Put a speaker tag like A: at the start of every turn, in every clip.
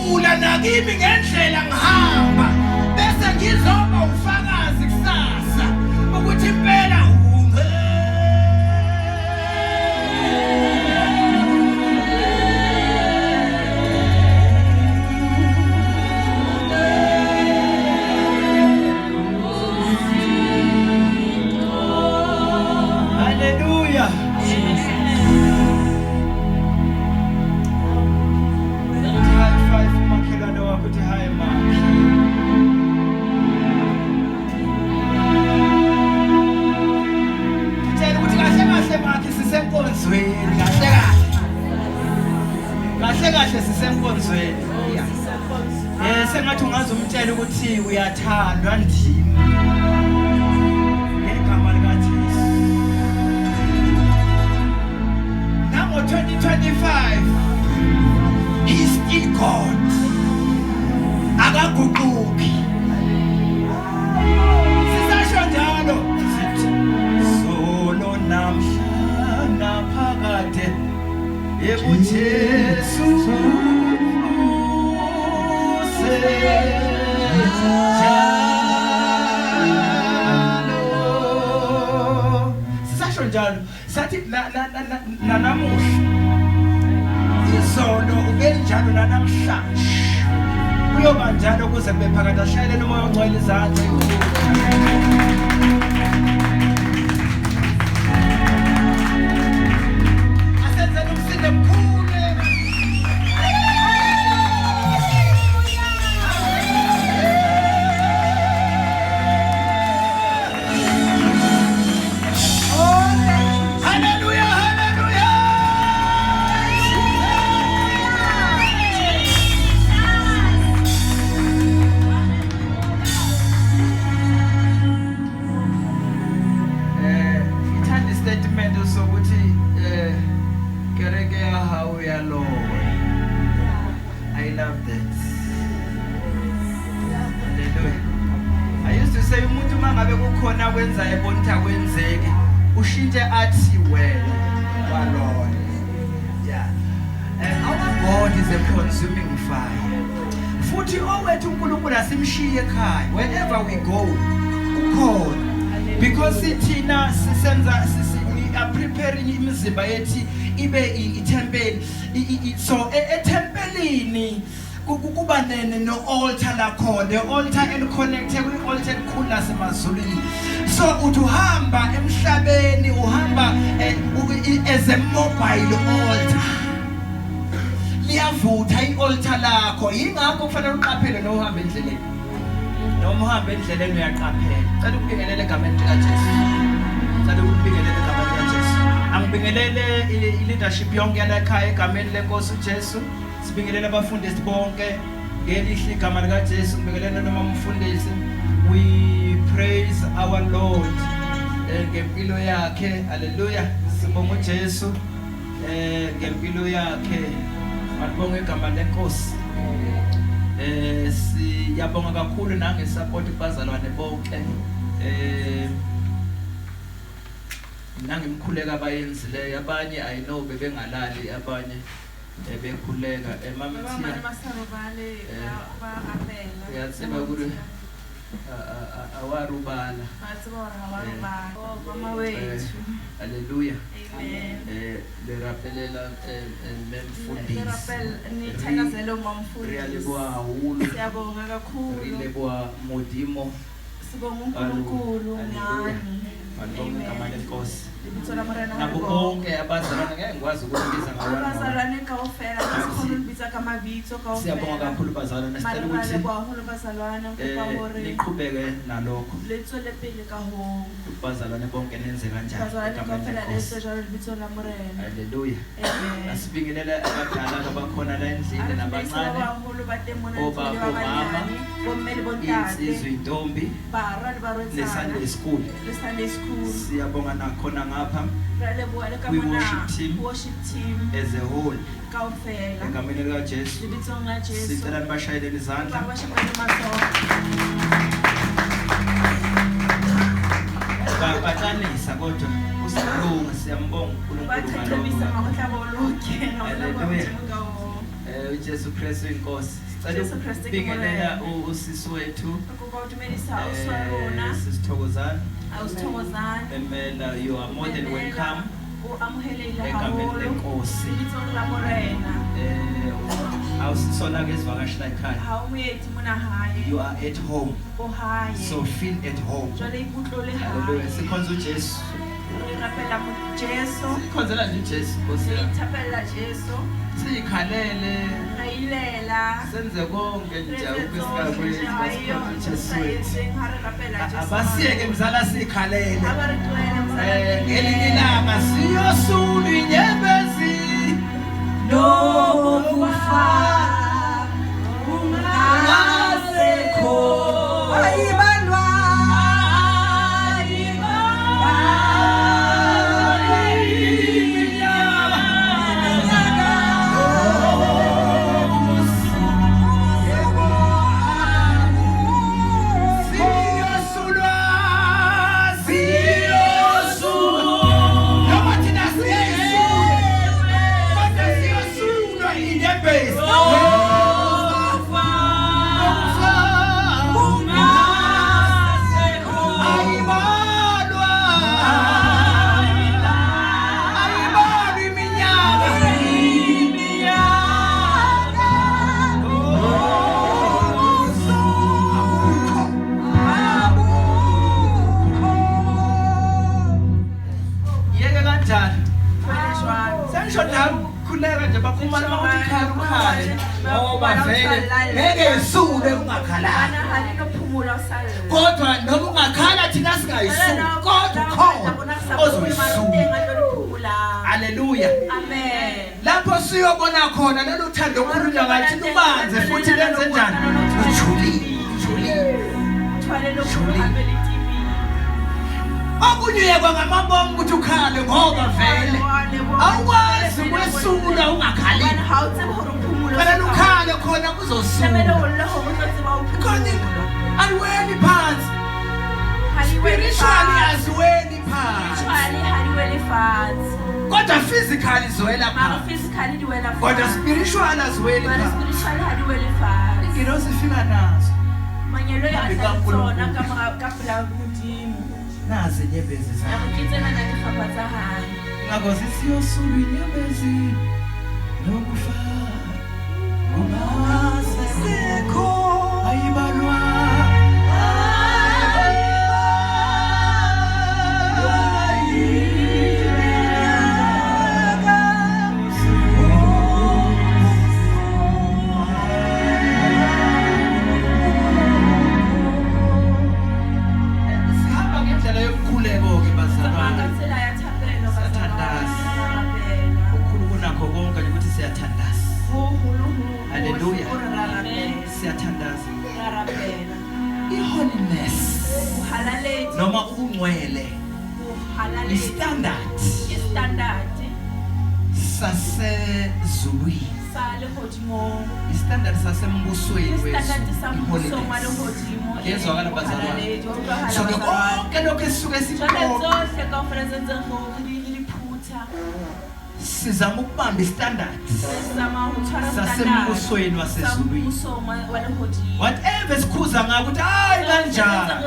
A: udlula nakimi ngendlela ngihamba bese ngizoba ufakazi kusasa ukuthi impela kahle sisenkonzweni sengathi ungazumtshela ukuthi uyathandwa ndini ngegama likaJesu. Nango 2025 he's still God, akaguquki. Sisasho njalo sithi solo namhla naphakade ebuJesu sisasho njalo sathi nanamuhla izolo ubenjalo nanamhlanje kuyoba njalo kuze kube phakade. Ashayelele umoya ongcwele izandla. Asenzele umsindo mkhulu. I love that. Hallelujah. I used to say umuntu mangabe kukhona kwenza ebonta kwenzeke ushintshe athi wena walona. Yeah. And our God is a consuming fire. Futhi owethu uNkulunkulu asimshiye ekhaya. Wherever we go ukhona. Because thina sisenza we are preparing imizimba yethi ibe itempeli. So etempelini kuba no altar lakhona, the altar eliconnected kwi altar elikhulu lasemazulwini. So uthahamba emhlabeni uhamba as a mobile altar. Liyavutha ialtar lakho, yingakho kufanele uqaphele nohamba endleleni. Noma uhamba endleleni uyaqaphela. Cela ukubingelela egameni likaJesu. Cela ukubingelela egameni likaJesu. Angibingelele i-leadership yonke yalakhaya egameni lenkosi uJesu. Sibingelele abafundisi bonke ngelihle igama likaJesu. Ngibingelele noma umfundisi. We praise our Lord ngempilo yakhe. Hallelujah. Sibonga uJesu ngempilo yakhe. Ngibonga igama lenkosi. Siyabonga kakhulu nangesupport ibazalwane bonke. Nangimkhuleka abayenzileyo, abanye I know bebengalali, abanye bekhuleka. Mama Tia
B: Masarobale ba apela
A: yatseba ukuthi awarubala.
B: Mama wethu.
A: Hallelujah.
B: Amen.
A: Le rapelela memfundisi.
B: Le rapel nithakazele umamfundisi.
A: Riyaleboa hulu.
B: Siyabonga kakhulu.
A: Riyaleboa modimo.
B: Sibonga uNkulunkulu ngani.
A: Malibonga igama lenkosi.
B: Ngithola marana
A: nabo bonke abazalwane ngeke ngikwazi ukubiza ngawo.
B: Abazalwane kaofela sikhona ukubiza kamabitso kaofela.
A: Siyabonga kakhulu bazalwane, sicela ukuthi
B: kwaholo bazalwane ngikubahore.
A: Niqhubeke nalokho.
B: Letso lepele ka ho.
A: Bazalwane bonke nenze kanjani.
B: Bazalwane kaofela leso jalo libitso la morena.
A: Hallelujah.
B: Amen.
A: Asibingelela abadala abakhona la endlini nabancane.
B: Abaholo batemona
A: Obaba, omama,
B: bomeli bontate.
A: insizwe intombi.
B: Barali barotsana.
A: Le Sunday school. Siyabonga nakhona ngapha. We worship team as a whole.
B: Kaofela.
A: Egameni likaJesu.
B: Libitso la Jesu.
A: Sicela nibashayelele izandla. Babatanisa kodwa usilunga, siyambonga uNkulunkulu ngalokho. uJesu Kristu inkosi.
B: Jesu Kristu
A: Bingelela usisi wethu. Sisithokozana. Emela, you are more than welcome. Egameni lenkosi. Awusisona ke isivakashela ekhaya. You are at home. So feel at home. Hallelujah. Sikhonza uJesu. Sikhonzela nje uJesu Nkosi yami. Sikhalele. Senze konke nje ukwesikhathi Jesu wethu. Abasiyeke mzala sikhalele. Ngelinye ilanga siyosula inyembezi. Nokufa ungasekho. Kodwa noma ungakhala thina singayisuki kodwa khona ozoyisuka. Haleluya.
B: Amen.
A: Lapho siyobona khona lolu thando olukhulunywa ngathi lubanze futhi lenze njani? Ujulile. Okunye kwangamabonga ukuthi ukhale ngoba vele awukwazi ukwesula ungakhali. Kana ukhale khona kuzosula. Khona ayiweni phansi. Spiritually aziweni phansi. Kodwa physically zwela phansi. Kodwa spiritually aziweni phansi. Ingilosi fika nazo.
B: Manyelo ya tsona kama mudimu.
A: Nazi inyembezi zakhe.
B: Akukitsena nakufaphatsa hani.
A: Ngakho sisiyosula inyembezi nokufa. Ungasekho ayibalwa. Hallelujah. Siyathandaza. I-holiness noma ubungcwele i-standard sasezulwini. I-standard sasembusweni wethu. Yezwakala bazalwane. So konke lokho esisuke siqoqa sizama ukubamba i-standard sasembusweni wasezulwini. Whatever sikhuza ngako ukuthi hayi kanjani,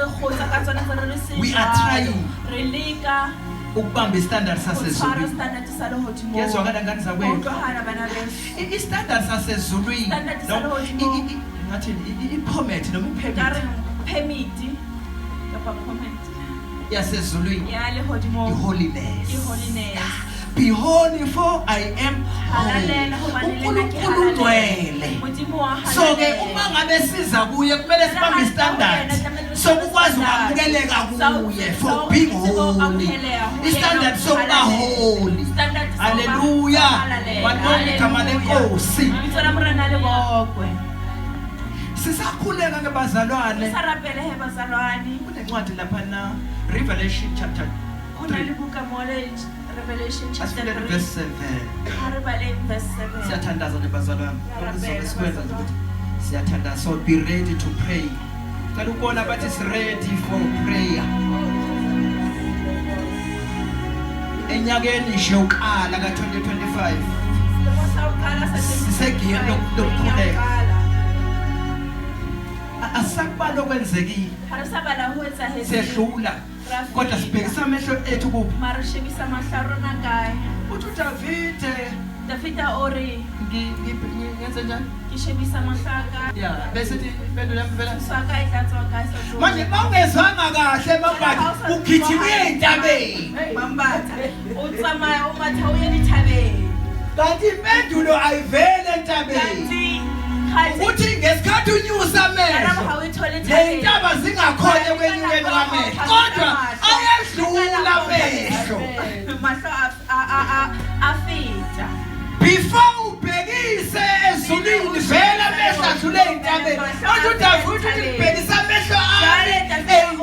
A: we are trying ukubamba i-standard sasezulwini. Yezwakala ngani zakwethu? I-standard sasezulwini ngathi i-permit noma i-permit yasezulwini i-holiness. Be holy for I am holy. uNkulunkulu ungcwele. So ke uma ngabe siza kuye kumele sibambe i-standard sokukwazi ukwamukeleka kuye for being holy. I-standard sokuba holy. Hallelujah. Wabonga igama lenkosi. Sisakhuleka ke bazalwane. Kunencwadi lapha na Revelation chapter 3. Revelation chapter 3 verse 7. Siyathandaza nje bazalwane. Sizokwenza nje ukuthi siyathandaza. So be ready to pray. Cela ukubona bathi is ready for prayer. Enyakeni nje uqala ka 2025 sisegiyeni lokukhuleka asakubalo kwenzekile sedlula kodwa sibhekisa amehlo ethu kuphi uthi David
B: ori
A: ngenze njani
B: kishebisa mahlaka
A: ya bese thi pendula mvela
B: saka ihlatswa kaso
A: manje mawungezwanga kahle mambatha ugijima entabeni
B: mambatha utsamaya umatha uye dithabeni
A: kanti impendulo ayivele entabeni uthi ngesikhathi unyusa amehlo lentaba zingakhona kwenyukeni kwamehlo kodwa ayedlula amehlo
B: mahlo afita
A: before ubhekise ezulwini vela amehlo adlule entabeni manje uDavide uthi ngibhekisa amehlo entabeni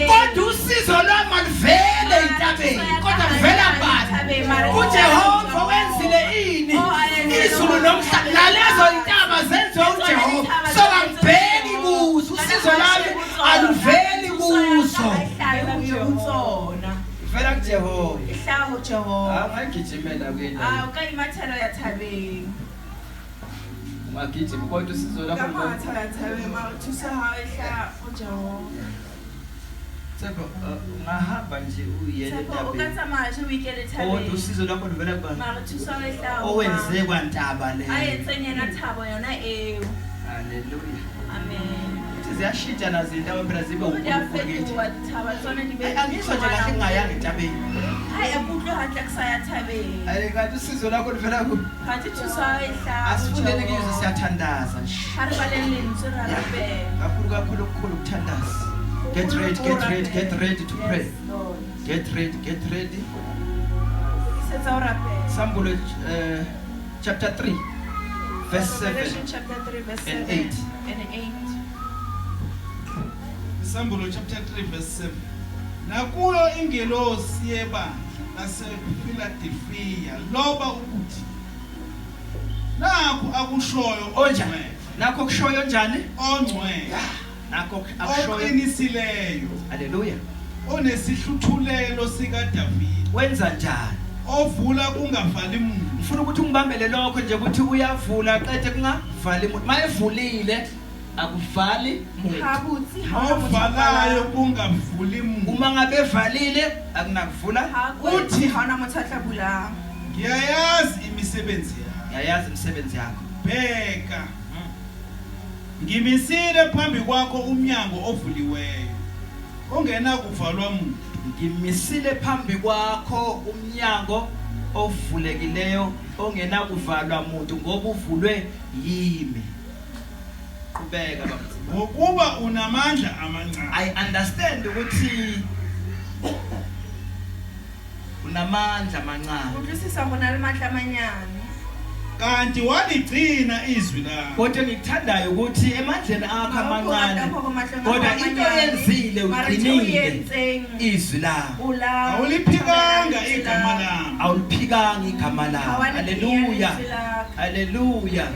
A: kodwa usizo lwami alivele entabeni kodwa vela bani uJehova wenzile ini izulu nomhlaba nalezo intaba zenziwe uJehova sokangibheki kuzo usizo lami aluveli kuzo vela kuJehova
B: ihlawo Jehova
A: ngagijimela kuyena
B: ukayimathelo yathabeni
A: ungagijima kodwa usizo lakho
B: ngamathalathabe mawuthusa ehla uJehova
A: Sebo ngahamba nje uyele entabeni
B: ukathamaje weekend ethabeni
A: kodwa usizo lakho livela kubani
B: mawuthusa ehla
A: owenze kwantaba le
B: ayenzenyena thabo yona ewu
A: haleluya
B: amen
A: ziyashintsha nazo indawo phela zibe
B: uNkulunkulu wathaba sona nibe
A: angisho nje kahle ngayanga entabeni
B: hayi akudlo hahle kusaya thabeni
A: ayi kanti usizo lakho livela ku
B: kanti thusa ehla
A: asifundele kizo siyathandaza nje
B: haribaleni ntsirarabe
A: kakhulu ukuthandaza get ready to pray get ready Sambulo chapter 3 verse 7
B: chapter 3 verse 7
A: and 8
C: Sambulo chapter 3 verse 7 Nakuyo ingelosi yebandla lasePhiladelphia loba ukuthi nakho akushoyo
A: onjani nakho kushoyo njani
C: ongcwele
A: nakho akushoyo
C: oqinisileyo
A: haleluya
C: onesihluthulelo sika David
A: wenza njani
C: ovula kungavali umuntu
A: ufuna ukuthi ungibambele lokho nje ukuthi uyavula qede kungavali umuntu mayevulile akuvali umuntu
C: ovalayo kungavuli umuntu
A: uma ngabe evalile akunakuvula
B: uthi hana mothatla bula
C: ngiyayazi imisebenzi yakho bheka ngimisile phambi kwakho umnyango ovuliweyo ongena kuvalwa umuntu
A: ngimisile phambi kwakho umnyango ovulekileyo ongena kuvalwa umuntu ngoba uvulwe yimi qhubeka baba
C: ngokuba unamandla amancane
A: I understand ukuthi unamandla amancane
B: ukusisa bona lemandla amanyane
C: kanti waligcina izwi lakho
A: kodwa ngikuthandayo ukuthi emandleni akho amancane kodwa into yenzile ugcinile izwi lakho
C: awuliphikanga igama lami
A: awuliphikanga igama lakho haleluya haleluya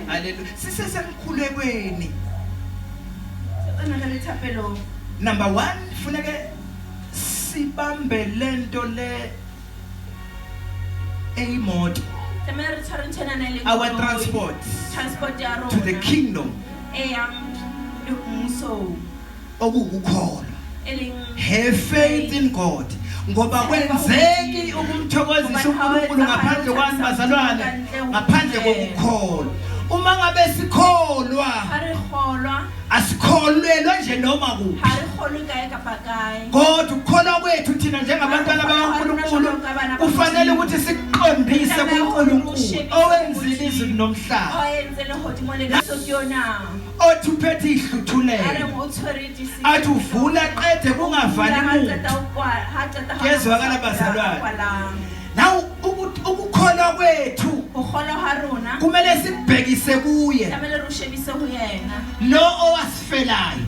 A: haleluya sisesemkhulekweni number 1 funeke sibambe lento le eyimoto our transport to the kingdom okukukholwa have faith in God ngoba kwenzeki ukumthokozisa uNkulunkulu ngaphandle kwani bazalwane ngaphandle kokukholwa uma ngabe sikholwa asikholelwa nje noma kuphi kodwa ukukholwa kwethu thina njengabantwana bakaNkulunkulu kufanele ukuthi siqondise kuNkulunkulu owenzile izulu nomhlaba othi uphethe ihluthulelo athi uvula qede kungavali umuntu kezwakala bazalwane now ukukholwa kwethu kumele sibhekise kuye lo owasifelayo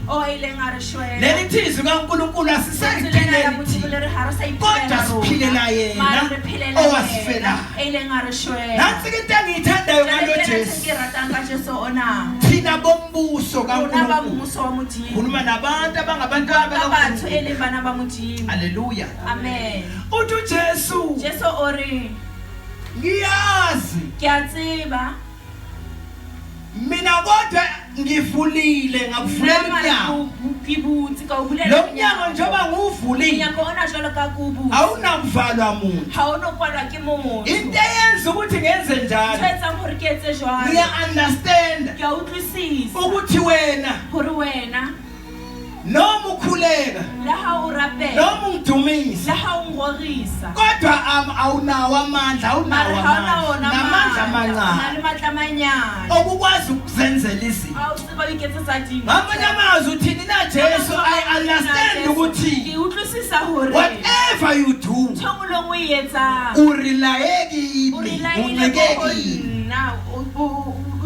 A: leli thizwi kaNkulunkulu asisayiphileli kodwa siphilela yena owasifelayo nansi into engiyithandayo ngalo Jesu thina bombuso kaNkulunkulu khuluma nabantu abangabantwana bakaNkulunkulu haleluya
B: amen
A: uthi uJesu
B: ori
A: ngiyazi
B: ke a tseba
A: mina kodwa ngivulile ngakuvulela umnyango
B: ke butse ka o bulela
A: lo mnyango njengoba ngiwuvulile
B: nyako ona jwalo ka ku butse
A: awunakuvalwa muntu
B: ha ono kwalwa ke motho
A: into eyenza ukuthi ngenze njalo
B: tsetsa gore ke etse jwalo
A: ngiya understand
B: ke a utlwisisa
A: ukuthi wena
B: gore wena
A: noma ukhuleka
B: la ha o rapela
A: noma ungidumisa
B: la ha o ngorisa
A: kodwa awunawo amandla awunawo amandla amancane
B: le matla manyane
A: okukwazi ukuzenzela izinto
B: a o tseba iketsetsa dingwe
A: ngamanye amazwi uthini na Jesu I understand ukuthi
B: ke utlwisisa hore
A: whatever you do
B: thongolo o yetsa
A: urilayekile uncekekile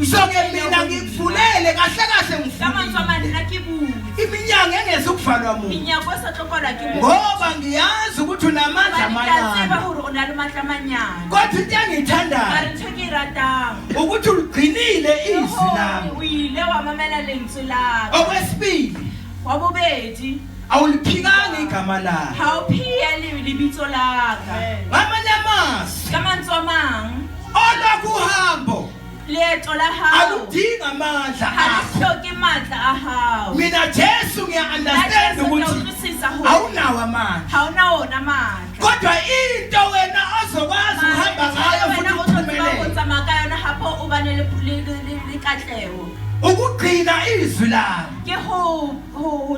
A: so ke mina ngikuvulele kahle kahle
B: kama ntswamane
A: ngifulile
B: na ke butse
A: iminyango engezukuvalwa muntu
B: minyako sa tlokwalwa ke motho
A: ngoba ngiyazi ukuthi unamandla
B: ke a tseba
A: amanyane
B: hore o na le matla manyane
A: kodwa into engiyithandayo
B: mare ntho ke e ratang
A: ukuthi uligcinile izwi lami
B: o ile wa mamela lentswe laka
A: okwesibili
B: wa bobedi
A: awuliphikanga igama lakhe
B: ha o phia lebitso laka
A: ngamanye amazwi
B: ka mantswe a mang
A: olwakuhambo
B: leeto la hao
A: aludinga amandla
B: ha le
A: akho
B: hloke matla a hao
A: mina Jesu ngiya-understand ukuthi
B: utlwisisa hore
A: awunawo amandla
B: ha ona ona matla
A: kodwa into wena ozokwazi uhamba ngayo futhi
B: o
A: uphumelele
B: tsamaya ka yona hapo o bane le katleho
A: ukugcina izwi lami
B: ke ho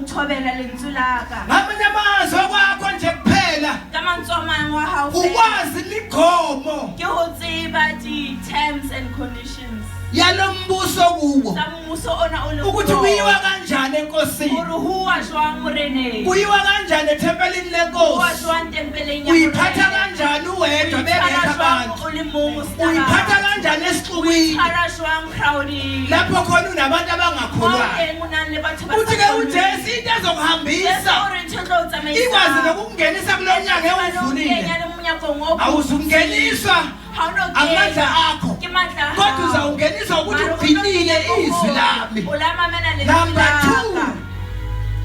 B: thobela lentswe laka
A: ngamanye amazwi okwakho nje kuphela
B: ka mantswe a mang wa hao fela.
A: ukwazi ligomo
B: ke ho tseba di-terms and conditions
A: yalo mbuso kuwo
B: tsa mmuso ona o le
A: ukuthi kuyiwa kanjani enkosini
B: hore huwa jwang moreneng
A: kuyiwa kanjani ethempelini
B: huwa
A: lenkosi
B: jwang tempeleng ya
A: uyiphatha
B: morena.
A: kanjani uwedwa
B: Uyitshwara
A: bengekho
B: jwang
A: abantu
B: o le mong o sena
A: uyiphatha
B: batho?
A: kanjani esixukwini
B: Uyitshwara jwang crowding
A: lapho khona unabantu
B: Mo
A: abangakholwayo
B: teng o nang le batho ba
A: uthi
B: sa
A: ke
B: kgoneng.
A: uJesu into
B: Jesu
A: ezokuhambisa
B: o re ntho e tlo o tsamaisang.
A: ikwazi nokukungenisa kulo mnyango
B: Jesu o
A: ewuvulile
B: kenya le monyakong o
A: awuzungeniswa
B: Ha o no
A: amandla
B: kenya.
A: akho
B: Ke matla a
A: kodwa
B: hao.
A: uzawungeniswa ukuthi
B: Mara o tlo
A: ugcinile
B: kenya
A: izwi
B: ho-
A: lami
B: o la mamela lentswe
A: Number two.
B: laka.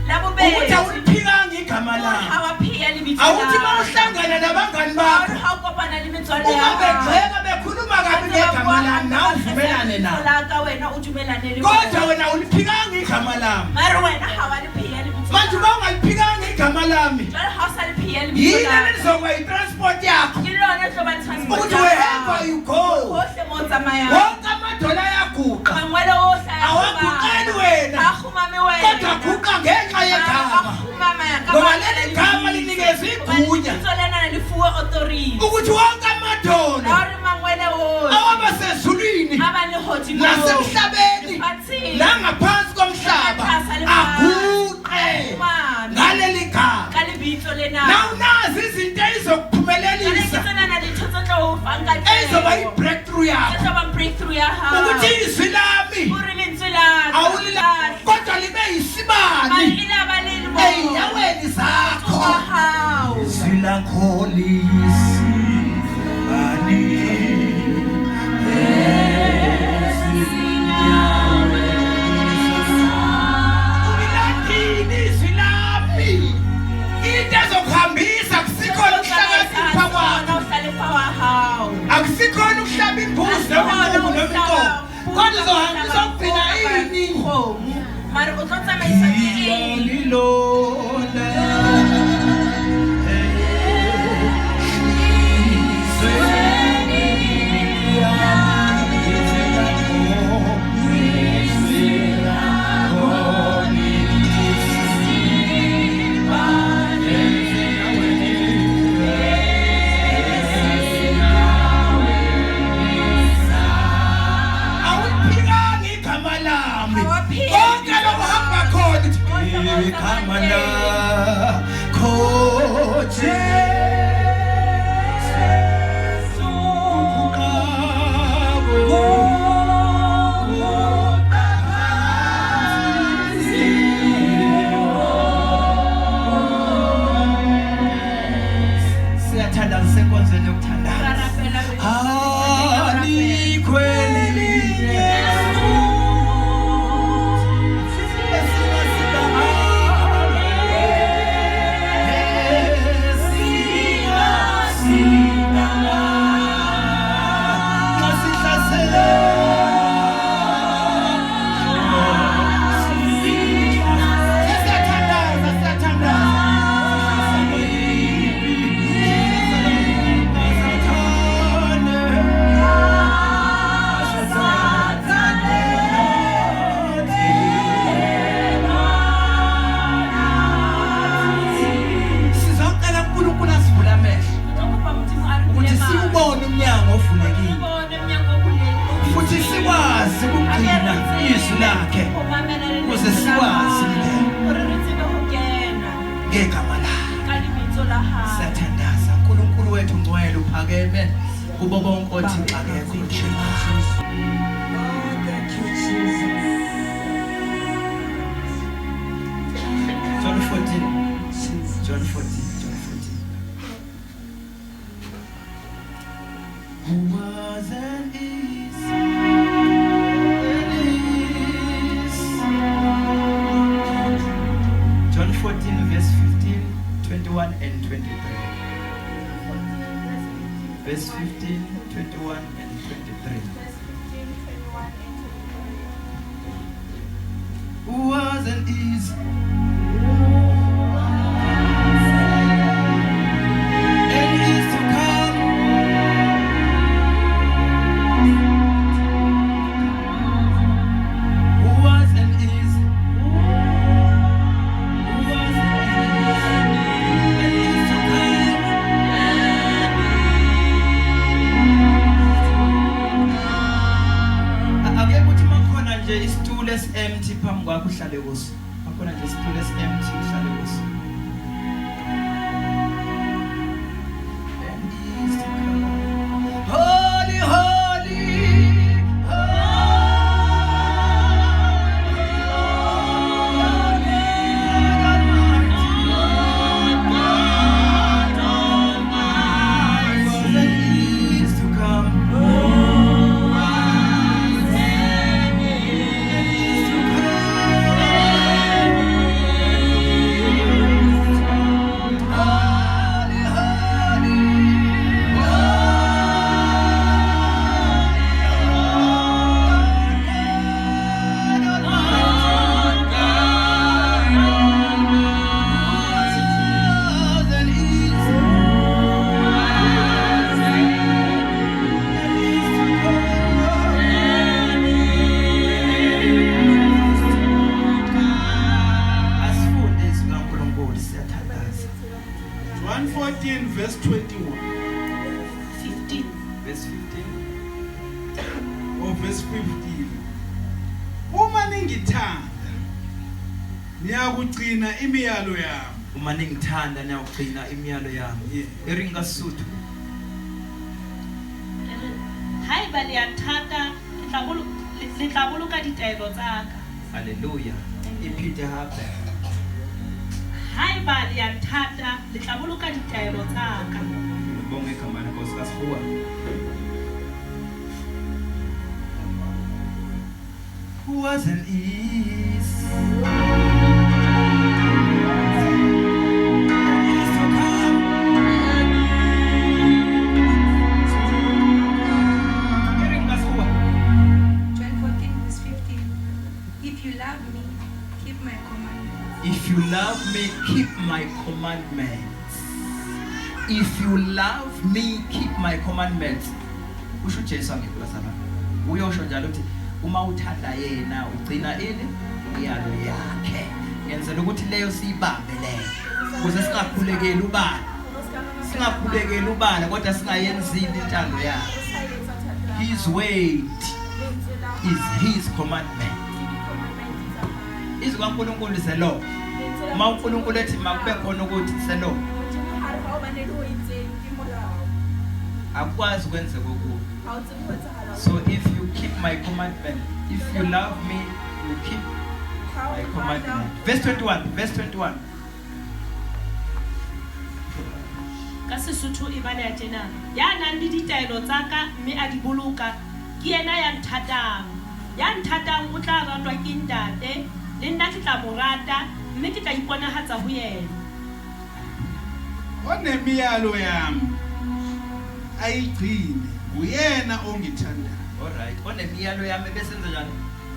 B: La
A: ukuthi
B: bobedi
A: awuliphikanga igama
B: ha
A: lami
B: wa phia lebitso
A: awuthi
B: laka.
A: mawuhlangana nabangani
B: Ha o
A: bakho
B: re ha o kopana le metswalle
A: uma
B: ya hao.
A: begxeka bekhuluma kabi ngegama lami nawe uvumelane nabo
B: laka wena o dumelane le
A: kodwa
B: bona.
A: wena awuliphikanga igama lami
B: Mara wena ha wa le phia lebitso
A: manje
B: laka.
A: uma ungaliphikanga igama lami
B: Jwale ha o sa le phia lebitso
A: yini
B: laka.
A: elizoba yitransport yakho
B: Ke lona e tlo ba transport
A: ukuthi
B: ya
A: wherever
B: hao.
A: you go
B: Hohle moo o tsamayang.
A: wonke amadola ayaguqa
B: Mangwele ohle a
A: Awaguqeli
B: kgumama.
A: wena.
B: Ha kgumame wena.
A: kodwa guqa ngenxa yegama
B: A kgumama ka
A: ngoba
B: baka la
A: leli gama
B: lebitso.
A: linikezwe
B: Hobane
A: igunya
B: lebitso lena lifuwe authority.
A: ukuthi wonke
B: Ha
A: amadola
B: o re mangwele ohle.
A: awaba sezulwini
B: A ba lehodimo.
A: nasemhlabeni
B: Lefatsheng.
A: nangaphansi komhlaba
B: Nabathasa lefatshe.
A: aguqe
B: Akgumame.
A: ngaleli gama
B: Ka lebitso lena.
A: nawunazi izinto
B: Jwale ke
A: ezokuphumelelisa
B: tsena dintho tse tlo o fang katleho.
A: ezoba i-breakthrough
B: Tse
A: yakho
B: tlo bang breakthrough ya hao.
A: ukuthi izwi lami
B: Hore lentswe laka.
A: awulila kodwa libe
B: Mara
A: yisibani
B: ilaba le le moo.
A: ey'nyaweni zakho
B: Wa hao.
A: izwi lakho liyisibani ulilandini izwi lami into ezokuhambisa akusikhona ukuhlakanipha kwakho akusikhona ukuhlaba imbuzi noma inkomo noma inkomo kodwa uzohambisa ukugcina ini
B: mara o tlo tsamaisa ke eng
A: lilona awuliphikanga igama lami
B: Awaphiki.
A: konke lokuhamba khona igama lakho Jesu siyathanda sisenkonzweni yokuthandana
B: Rapela le-
A: alikho elinye esingasibanga kubo bonke othi akekho Jesus. John 14. John 14. Who was and is. John 14 verse 15, 21 and 23. Verse 15, 21 and 23. Who was and is. And is to come. Who was and is. Who was and is to come. Akekho ukuthi makhona nje isitulo empty phambi kwakho uhlale kuso. Makhona nje isitulo empty uhlale kuso. And is to come. Holy, holy,
C: John 14 verse 21
A: verse 15.
C: or verse 15. Uma ningithanda niyakugcina imiyalo yami.
A: Uma ningithanda niyawugcina imiyalo yami. Iringasuthu.
B: Haeba le ya thata le tla boloka ditaelo tsa ka.
A: Hallelujah. Iphinde hape.
B: Haeba le ya thata le tla boloka ditaelo tsa ka.
A: Bonge igama lenkosi kaSibuya. Who was and is. If you love me, keep my commandments. If you love me, keep my commandments. Usho Jesu angikula sana. Uyosho njalo uthi uma uthanda yena ugcina ini imiyalo yakhe. Yenzela ukuthi leyo siyibambe leyo. Ukuze singakhulekeli ubala. Singakhulekeli ubala kodwa singayenzini intando yakhe. His word is his commandment. Izwi kaNkulunkulu selo. Ma uNkulunkulu ethi makube khona ukuthi selo. Akwazi ukwenza kokuba. So if you keep my commandment, if you love me, you keep my commandment. Verse 21.
B: Ka Sesotho e bana ya tjena. Ya nang le ditaelo tsa ka mme a di boloka ke yena ya nthatang. Ya nthatang o tla ratwa ke ntate le nna ke tla morata mme ke tla iponahatsa ho yena.
C: Onemiyalo yami ayigcine uyena ongithanda.
A: All right. Onemiyalo yami besenza njani?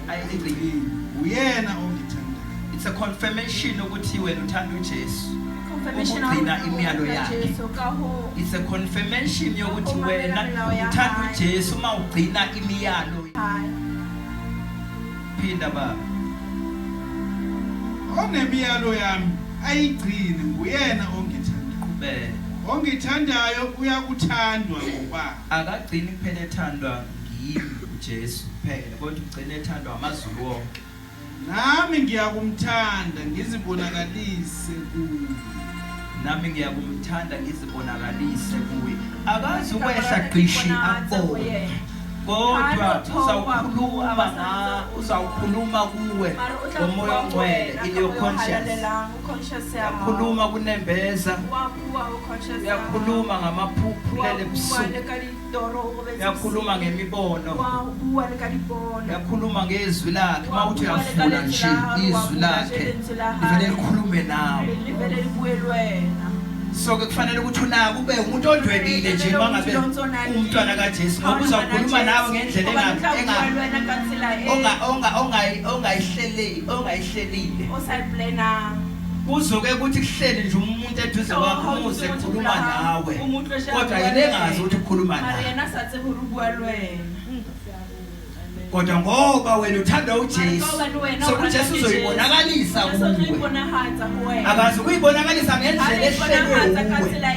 A: Ayigcine.
C: Uyena ongithanda.
A: It's a confirmation ukuthi wena uthanda uJesu.
B: Confirmation
A: Ugcina imiyalo yakhe. It's a confirmation yokuthi wena uthanda uJesu uma ugcina imiyalo. Phinda baba.
C: Onemiyalo yami ayigcine uyena ongithanda.
A: Qhubeka.
C: Ongithandayo uyakuthandwa ngoba
A: Akagcini kuphela ethandwa ngimi uJesu kuphela kodwa ugcina ethandwa amazulu wonke.
C: nami ngiyakumthanda ngizibonakalise kuye.
A: nami ngiyakumthanda ngizibonakalise kuye akazi ukwehla gqishi akubone kodwa uzawukhuluma kuwe ngomoya ongcwele in your conscience uyakhuluma kunembeza uyakhuluma ngamaphupho lele busuku uyakhuluma ngemibono uyakhuluma ngezwi lakhe mawuthi uyafuna nje izwi lakhe livele likhulume nawe so ke kufanele ukuthi unaka ube umuntu odwebile nje mangabe umntwana kaJesu ngoba uzakhuluma nawe ngendlela ongayihlelile kuzoke ukuthi kuhleli nje umuntu eduze kwakho umuze kukhuluma nawe kodwa yena engazi ukuthi ukhuluma nawe kodwa ngoba wena uthanda uJesu so uJesu uzoyibonakalisa kuwe akazi ukuyibonakalisa ngendlela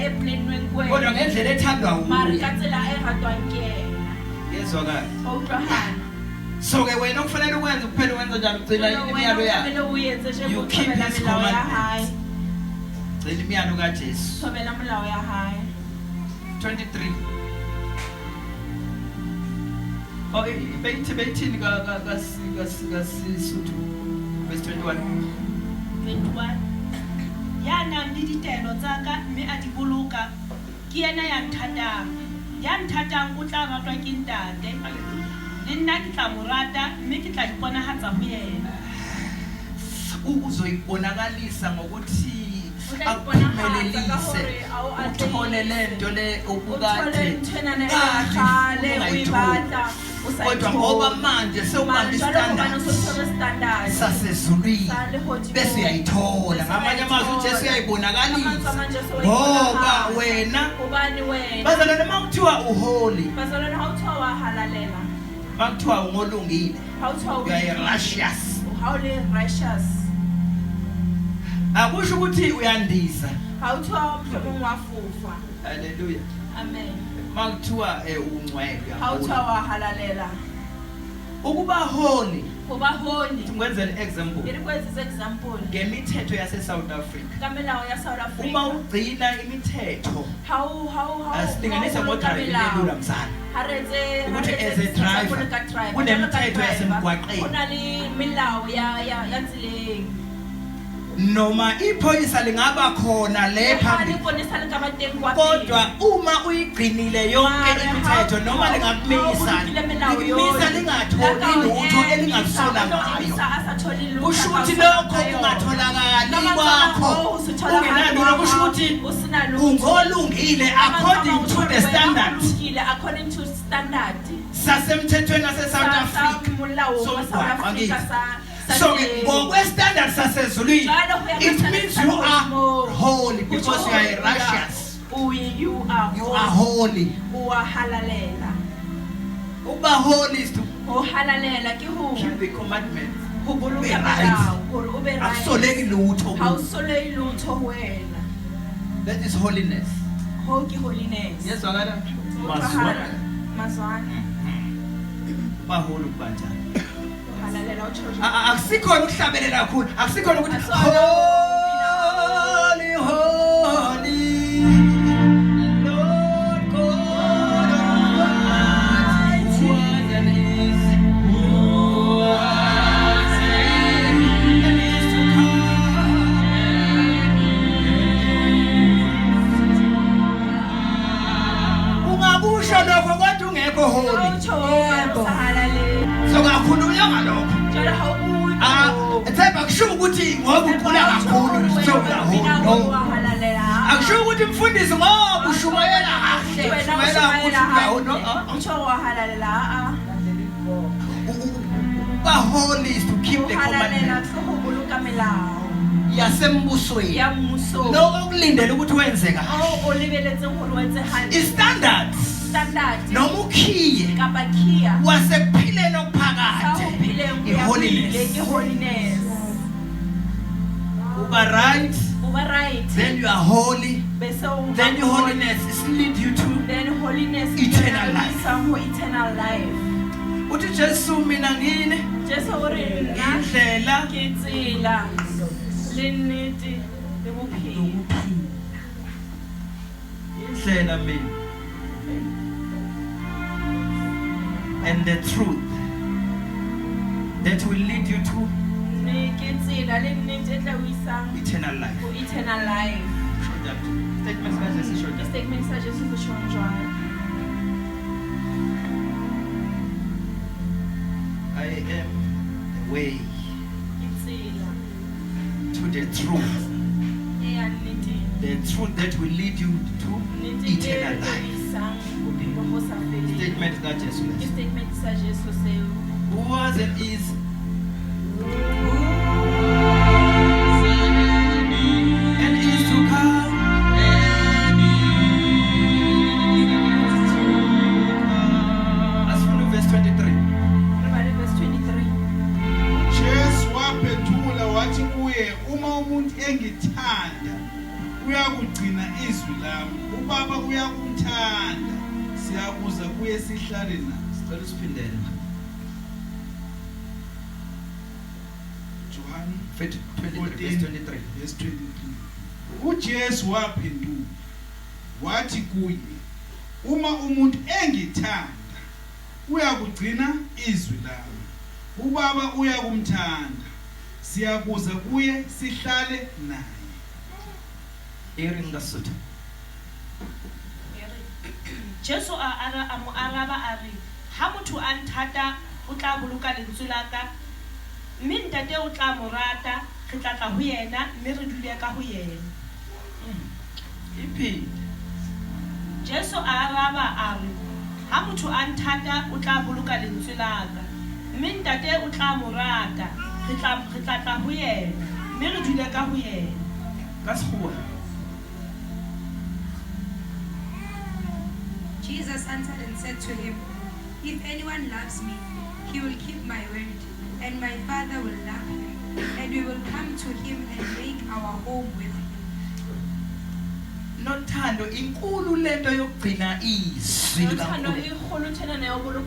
A: ehlelwe kuwe kodwa ngendlela ethandwa kuwe yezwakala so ke wena kufanele ukwenza kuphela ukwenza njalo ugcina imiyalo yakhe you keep his commandments ugcina imiyalo kaJesu 23 okay bethini kaSuthu verse 21
B: yana le ditelo tsaka mme a di boloka ke yena ya nthatang o tla ratwa ke ntate le nna ke tla morata mme ke tla iponahatsa ho yena
A: uzoyibonakalisa ngokuthi akuphumelelise uthole lento le ubukade kodwa ngoba manje sewubamba istandard sasezulwini bese uyayithola ngamanye amazwi uJesu uyayibonakalisa ngoba wena bazalwane makuthiwa uholy
B: bazalwane hawuthiwa wahalalela
A: makuthiwa ungolungile
B: righteous
A: akusho ukuthi uyandiza
B: hawuthiwa umhlobo wafufa
A: haleluya
B: amen
A: makuthiwa ungcwele
B: hawuthiwa wahalalela
A: ukuba holy
B: ngwenzele
A: example ngemithetho yase South Africa uma ugcina imithetho asilinganise ngodrayivela mzana ukuthi as a driver kunemithetho yasemgwaqeni noma iphoyisa lingaba khona lepha kodwa uma uyigcinile yonke imithetho noma lingakumisa lingatholi lutho elingasola ngayo kusho ukuthi lokho kungatholakali kwakho ungenalo kusho ukuthi ungolungile according to the standard sasemthethweni wase South Africa so ngokwe-standard sasezulwini it means you are holy because you are righteous
B: you are
A: holy uba holy is to keep the commandments akusoleki lutho that is holiness yezwakala mazwana uba holy kubanjani akusikhona ukuhlabelela kakhulu akusikhona ukuthi holy Lord God Almighty and is who was and is to come ungakusho lokho kodwa ungekho holy sokakhulunywa ngalokho ethemba kusho ukuthi ngoba uqula kakhulu sokahola akusho ukuthi mfundisi ngoba ushumayela kahle ushumayela ukuthi uba holy is to keep the commandments yasembusweni nokulindela ukuthi wenze kahle standards noma ukhiye wasekuphileni okuphakathi holiness uba right then you are holy then your holiness is lead you to eternal life uthi Jesu mina ngine indlela
B: ngitsila lenithi lokuphila
A: Indlela mina. And the truth that will lead you to eternal life.
D: Eternal life.
A: Show that. Statement says show that.
D: Statement sa Jesu sa shonjwana.
A: I am the way to the truth. The truth that will lead you to eternal life. Statement that Jesus.
D: Statement sa Jesu seo.
A: Who was and is and is to come. Let's follow verse 23.
D: Verse 23.
C: Jesu waphendula wathi kuye, uma umuntu engithanda uyakugcina izwi lami, ubaba uyakumthanda, siyakuza kuye sihlale naye.
A: Sicela usiphindele.
C: John
A: 23 verse 23.
C: verse 23. uJesu waphendula wathi kuye, uma umuntu engithanda uyakugcina izwi lami, ubaba uyakumthanda, siyakuza kuye sihlale naye.
A: Hearing the suit.
B: Jesu a mo araba a re ha motho a nthata o tla boloka lentswe la ka mme ntate o tla mo rata re tla tla ho yena mme re dule ka ho yena.
A: Iphinde.
B: Jesu a araba a re ha motho a nthata o tla boloka lentswe la ka mme ntate o tla mo rata re tla tla ho yena mme re dule ka ho yena.
A: Ka sekgowa.
E: Jesus answered and said to him, if anyone loves me, he will keep my word, and my Father will love him, and we will come to him and make our home with him.
A: Nothando inkulu lento yokugcina izwi likaNkulunkulu.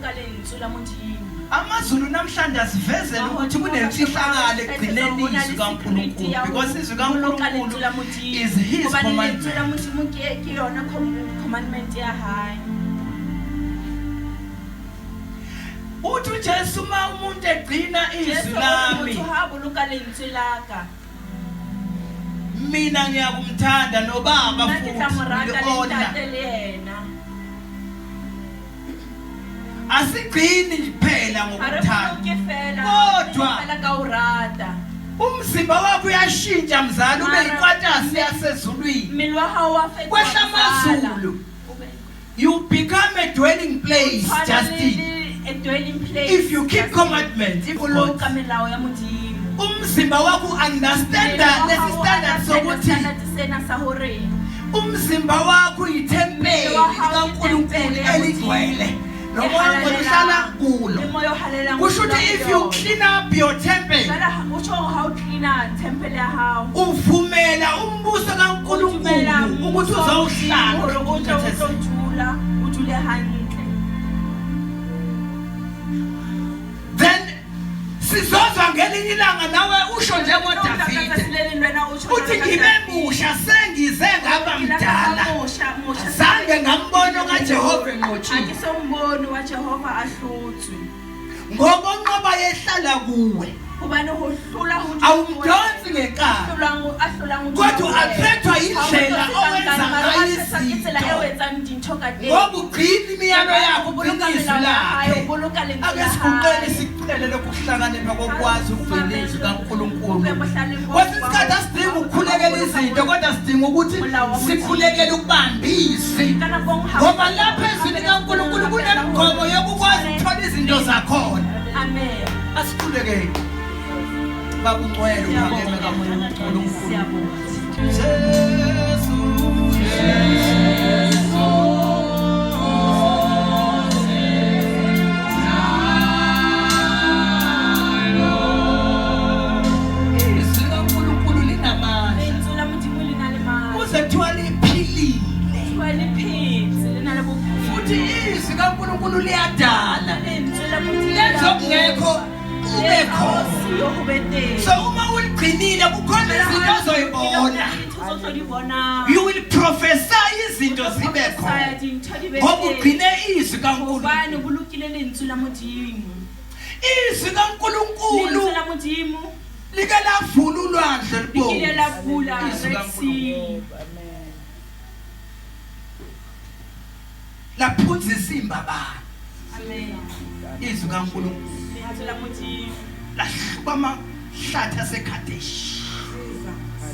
A: AmaZulu namhlanje asivezele ukuthi kunemfihlakalo ekugcineni izwi kaNkulunkulu because izwi kaNkulunkulu is his commandment. Uthi uJesu uma umuntu egcina izwi lami mina ngiyakumthanda nobaba futhi asigcini kuphela ngokuthanda kodwa umzimba wakho uyashintsha mzali ube yikwatasi yasezulwini kwehla amazulu you become a dwelling place Justin if you keep commandments umzimba wakho understand lesi standard sokuthi umzimba wakho yithempeli likaNkulunkulu eligcwele nomoya ohlala kulo kusho ukuthi if you clean up your temple uvumela umbuso kaNkulunkulu ukuthi uzawuhlala then sizozwa ngelinye ilanga nawe usho njengoDavide uthi ngibe musha sengize ngaba mdala zange ngambona kaJehova enqotshile ngoba unqoba yehlala kuwe awumdonsi ngenkani kodwa aphethwa indlela owenza ngayo izinto ngoba ugcina imiyalo yakho kulungizwi lakhe ake siguqele sicele lokuhlakanipha kokwazi ukuvela izwi kaNkulunkulu kwesinye isikhathi asidinga ukukhulekela izinto kodwa sidinga ukuthi sikhulekele ukubamba izwi ngoba lapha ezwini kaNkulunkulu kunemgomo yokukwazi ukuthola izinto zakhona.
B: Amen.
A: Asikhulekele bakungcwele uphakeme kaNkulunkulu. Futhi izwi kaNkulunkulu liyadala lenza okungekho kube khona.
D: siyo ho be teng.
A: So uma uligcinile kukhona izinto ozoyibona.
D: Dintho tlo di bona.
A: You will prophesy izinto zibe khona.
D: Dintho di be
A: Ngoba
D: teng.
A: ugcine izwi kaNkulunkulu.
D: Hobane bo lokile lentswe la Modimo.
A: Izwi kaNkulunkulu
D: Lentswe la Modimo
A: like lavula ulwandle
D: le kile la
A: libomvu.
D: bula
A: Izwi
D: Red
A: kaNkulunkulu.
D: Sea.
A: Laphunzisa imbabane.
D: Amen.
A: Izwi kaNkulunkulu.
D: Lentswe la Modimo.
A: Lahluba amahlathi aseKhadeshi.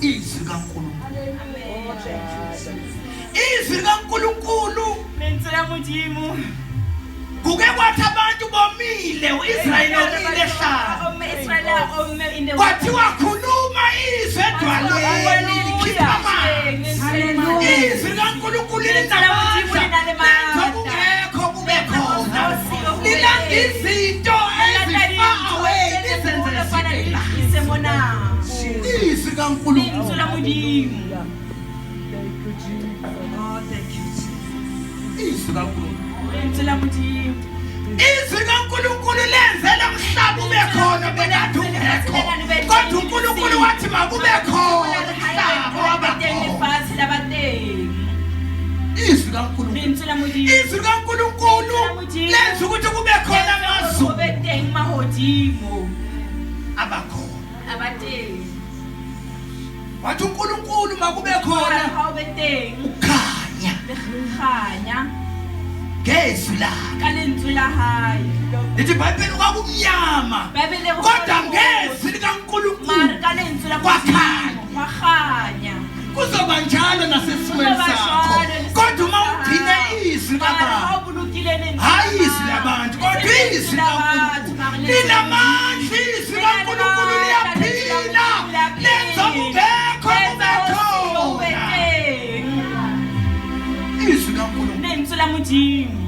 A: Izwi kaNkulunkulu. Izwi kaNkulunkulu.
D: Lentswe la Modimo.
A: Kuke kwathi abantu bomile uIsrayeli omile ehlala. Kwathiwa khuluma izwi edwaleni likhipha amanzi. Izwi kaNkulunkulu linamandla. Kungekho kube khona. Lilanda izinto ezifar away lizenze zibe. Izwi kaNkulunkulu.
D: Lentswe la Modimo.
A: Izwi kaNkulunkulu.
D: Lentswe la Modimo.
A: Izwi kaNkulunkulu lenzela umhlaba ube khona bekade ungekho. Kodwa uNkulunkulu wathi makube khona umhlaba waba khona. Izwi kaNkulunkulu.
D: Lentswe la Modimo.
A: Izwi kaNkulunkulu lenza ukuthi kube khona amazulu
D: Beteng mahodimo.
A: abakhona.
D: Abateng.
A: Wathi uNkulunkulu makube khona
D: Ha beteng.
A: ukhanya
D: Khanya.
A: ngezwi lakhe.
D: Ka lentswe la hae.
A: Lithi iBhayibheli kwakumnyama
D: Bibele
A: kodwa ngezwi likaNkulunkulu
D: Mara ka lentswe la
A: kwakhanya.
D: Modimo. Wakhanya.
A: Kuzoba njalo nasesimweni sakho. Kodwa uma ugcine izwi kaBaba, hayi izwi labantu, kodwa izwi likaNkulunkulu linamandla. Izwi likaNkulunkulu liyaphila, lenza kungekho kube khona. Izwi likaNkulunkulu.
D: Lentswe la Modimo.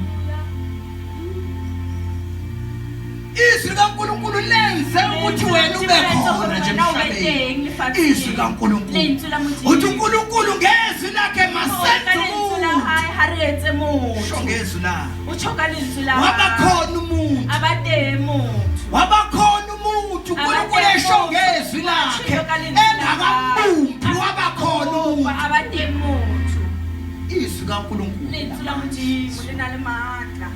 A: Izwi likaNkulunkulu lenze ukuthi wena ube khona nje emhlabeni. Izwi likaNkulunkulu.
D: Lentswe la Modimo.
A: Uthi uNkulunkulu ngezwi lakhe masenze
D: Lentswe la
A: umuntu.
D: hae ha re etse motho.
A: Sho ngezwi lakhe.
D: Utsho ka lentswe la
A: Waba
D: hae.
A: khona umuntu.
D: Abateng motho.
A: Waba khona umuntu. uNkulunkulu esho ngezwi lakhe engakambumbi waba khona umuntu.
D: Abateng motho.
A: Izwi kaNkulunkulu.
D: Lentswe la Modimo le na le matla.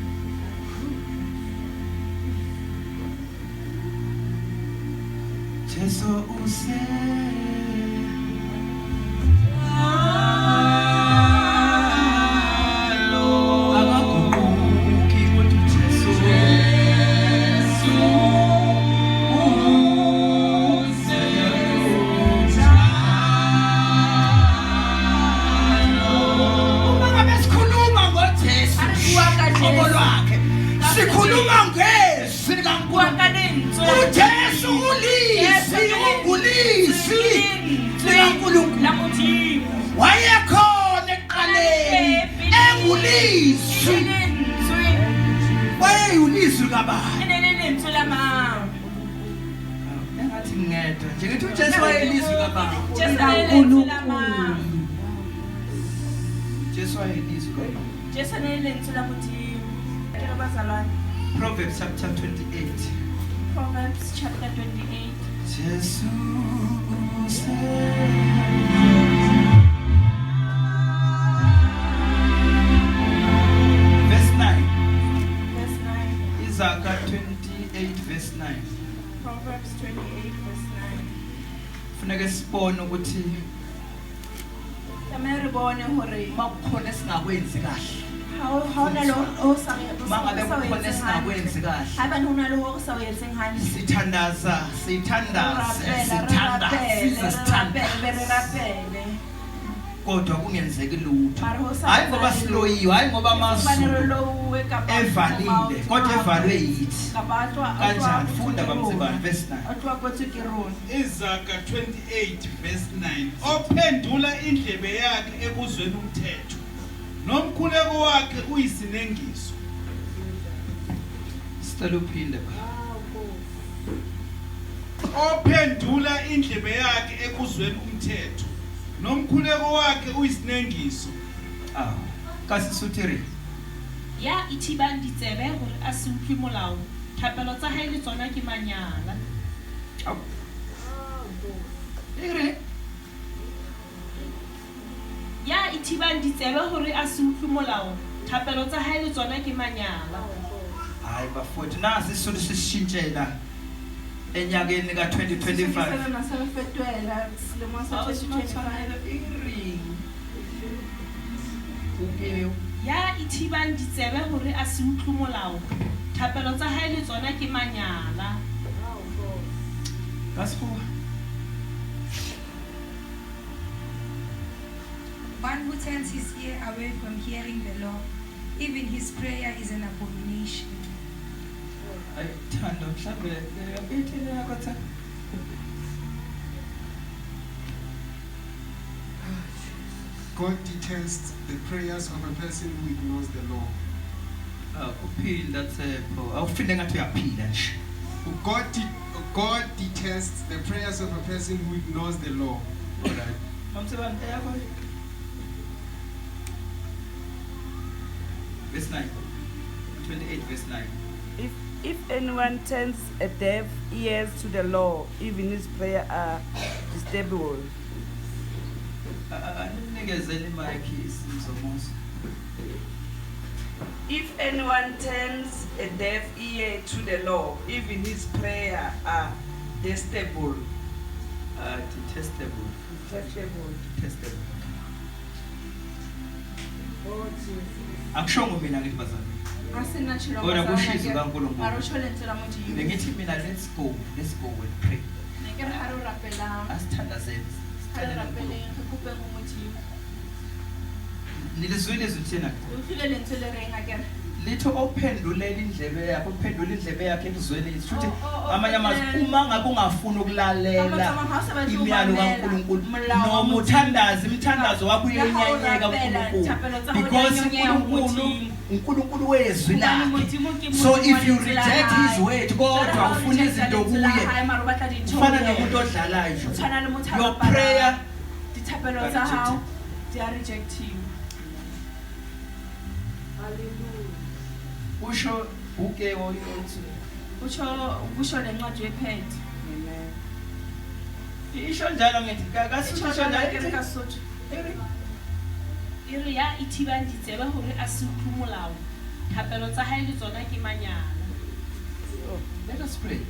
A: Jesu use akaguquki kodwa Jesu uma ngabe sikhuluma ngoJesu uqobo lwakhe sikhuluma ngezwi likaNkulunkulu. uJesu ulisi ungulisi likaNkulunkulu.
D: La Modimo.
A: Wayekhona ekuqaleni engulisi.
D: Lentswe.
A: Wayeyulizwi kaBaba.
D: Lentswe la Mama.
A: Engathi ngedwa nje ngithi uJesu wayeyilizwi kaBaba.
D: Jesu lentswe la Mama.
A: Jesu wayeyilizwi kaBaba.
D: Jesu lentswe la Modimo. Ke re bazalwane.
A: Proverbs chapter 28.
D: Proverbs chapter 28.
A: Jesu verse 9.
D: Verse 9.
A: Izaga 28 verse 9.
D: Proverbs 28 verse 9.
A: Funeke sibone ukuthi
D: Tlamehile re bone hore
A: makukhona singakwenzi kahle.
D: ha hona lo o sa
A: Mangabe kukhona singakwenzi kahle.
D: Haeba hona lo o sa o etseng hantle.
A: Sithandaza,
D: Rapele.
A: kodwa kungenzeki lutho.
D: Mara ho sa
A: Hayi ngoba siloyiwe, hayi ngoba amazulu evalile, kodwa evalwe yithi. Kanjani? Funda kaMsibani verse 9.
D: Otwa kotse ke rona.
C: Izaga 28 verse 9 ophendula indlebe yakhe ekuzweni umthetho nomkhuleko wakhe uyisinengiso.
A: Sicela uphinde ba.
C: Ophendula indlebe yakhe ekuzweni umthetho nomkhuleko wakhe uyisinengiso.
A: Kasi suthiri.
B: Ya ithibang ditsebe hore a se utlwe molao thapelo tsa hae le tsona ke manyala.
A: Au. Ere
B: ya ithibang ditsebe hore a se utlwe molao thapelo tsa hae le tsona ke manyala
A: hayi bafowethu nasi isizulu sisishintshela enyakeni ka-2025
D: nasebefetwela selemo sa 2025
A: ukeo
B: ya ithibang ditsebe hore a se utlwe molao thapelo tsa hae le tsona ke manyala
A: ka sekgowa
E: One who turns his ear away from hearing the law, even his prayer is an abomination.
A: hayi thando mhlawumbe leyabethi yakotha
F: God detests the prayers of a person who ignores the law.
A: kuphinda Thepho awufinde ngathi uyaphila nje
F: God detests the prayers of a person who ignores the law.
A: alright mamsebani yakho verse 9 28 verse 9
G: If anyone turns a deaf ears to the law, even his prayer are disturbable.
A: anikezele imayikhi isimzomuso
G: If anyone turns a deaf ear to the law, even his prayer are detestable.
A: detestable detestable akushongo mina ngithi bazali
D: asinatshilo
A: Ora kushizo kaNkulunkulu.
D: marosho lentela modimo
A: bengithi mina let's go and pray
D: ne ke re ha re rapelang
A: asithandazeni
D: ha re rapeleng re kopeng ho modimo
A: nilizwile izwi thina
D: o utlwile lentswe le reng a kere
A: litho ophendulela indlebe yakho uphendula indlebe yakhe ekuzweni izwi futhi amanye amazwi uma ngabe ungafuna ukulalela imiyalo kaNkulunkulu noma uthandaza imithandazo wakho uyenyenyeka kuNkulunkulu because uNkulunkulu wezwi lakhe so if you reject his word kodwa ufuna izinto kuye ufana nomuntu odlalayo
D: tshwana le motho
A: your prayer
D: dithapelo tsa hao di are rejectiwe
A: usho uke oyothi
D: kusho lencwadi yephethe
A: isho njalo ngithi kasisho njalo
D: kasotho
B: ere ya ithibang ditsebe hore a se utlwe molao thapelo tsa hae le tsona ke manyala
A: let us pray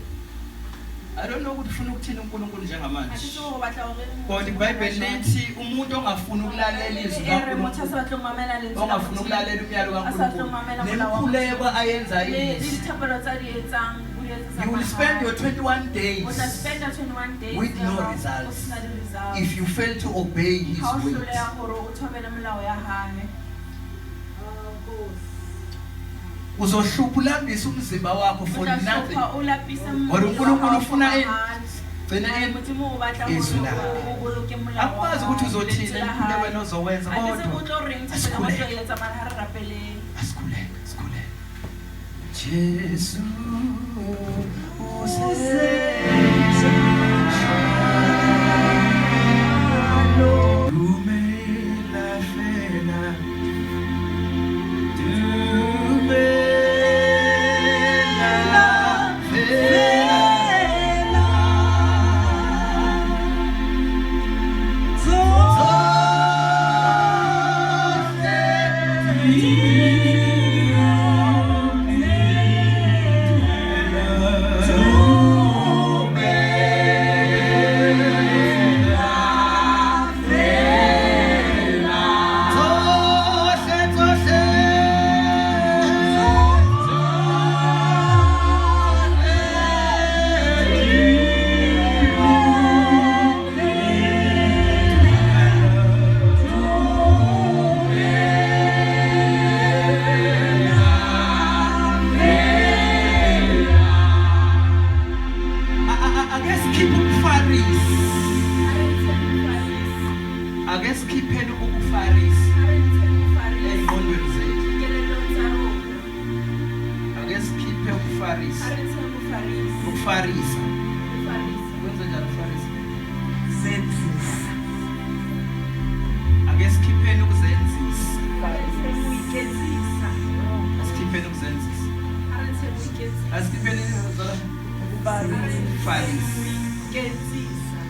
A: I don't know ukuthi ufuna ukuthini uNkulunkulu njengamanje
D: atitse go batla hore
A: kodwa iBhayibheli lithi umuntu ongafuna ukulalela izwi
D: motho a sa batla go mamela lentswe la
A: ongafuna ukulalela umyalo
D: a sa batla go mamela
A: kaNkulunkulu
D: molao wa
A: nemkhuleko ayenza
D: le
A: yini
D: dithapelo tsa di etsang o di etsa
A: you will spend your 21 days
D: o tla spenda 21 days
A: with no
D: ya hao,
A: results.
D: o sena di-results.
A: if you fail to obey his
D: ha o
A: word
D: hloleha gore o thobele molao ya hae
A: uzohlupha ulambisa umzimba wakho
D: o
A: for
D: tla
A: nothing
D: hlopha o lapise
A: Gore uNkulunkulu ufuna
D: gcina
A: gcina
D: modimo o batla
A: izwi
D: gore
A: lakhe.
D: o boloke molao wa
A: akwazi ukuthi
D: hao,
A: uzothini
D: lentswe la
A: into
D: hae.
A: wena ozowenza
D: Akese o
A: kodwa
D: tlo reng thapelo mo tlo etsa mara ha re rapeleng
A: asikhuleke Jesu usenza dumela fela Akesikhiphe ukufarisa engqondweni zethu akesikhiphe ukufarisa ukufarisa kwenza njalo ukufarisa
G: Zenzisa.
A: akesikhiphe ukuzenzisa
D: ukuyigezisa
A: asikhipheni ukuzenzisa asikhipheni
G: Farisa.
A: ukufarisa
G: Ngenzisa.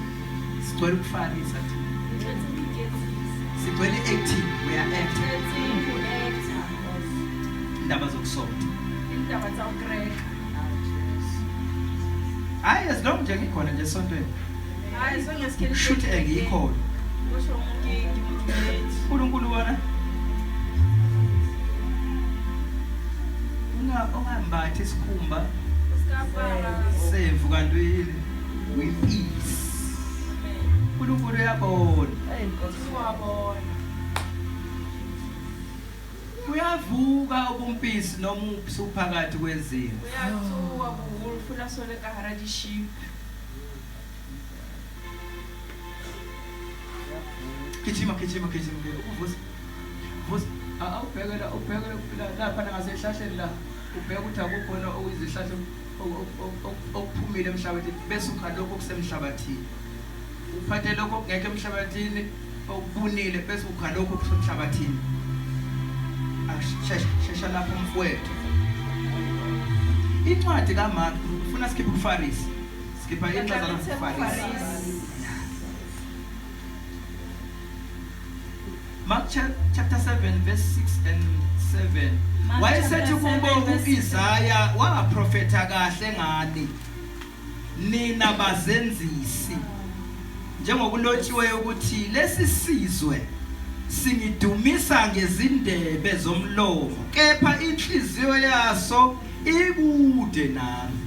A: Sigcwele ukufarisa thina.
G: Ngicela ngingenzisa.
A: Sigcwele 18 we are acting.
G: Ngicela uku-acta.
A: Indaba zokusonta.
G: Indaba zawukreka.
A: Hayi as long nje ngikhona nje esontweni.
G: Hayi so ngiyasikheli.
A: Shoot engikhona.
G: Kusho ngingimthelethi.
A: uNkulunkulu wona. Ungambathi isikhumba
G: Usikapara.
A: semvu kanti uyini? With peace. uNkulunkulu uyabona.
G: Siyabona.
A: Uyavuka ubumpisi noma uphakathi kwezimo.
G: Uyathuwa buwulfu lasole kahara diship.
A: Gijima. Uvusa. Ubhekela lapha ngasehlahleni la. Ubheka ukuthi akukhona okuyizihlahla okuphumile emhlabathini bese ukha lokho kusemhlabathini. Uphathe lokho okungekho emhlabathini okubunile bese ukha lokho kusemhlabathini. Shesha lapho mfowethu. Incwadi kaMark ufuna skiphe kuFarisi. Skipha incwadi kaFarisi. Mark chapter 7 verse 6 and 7. Wayesethi kubo uIsaya waprofeta kahle ngani nina bazenzisi njengokulotshiwe ukuthi lesi sizwe singidumisa ngezindebe zomlomo kepha inhliziyo yaso ikude nami.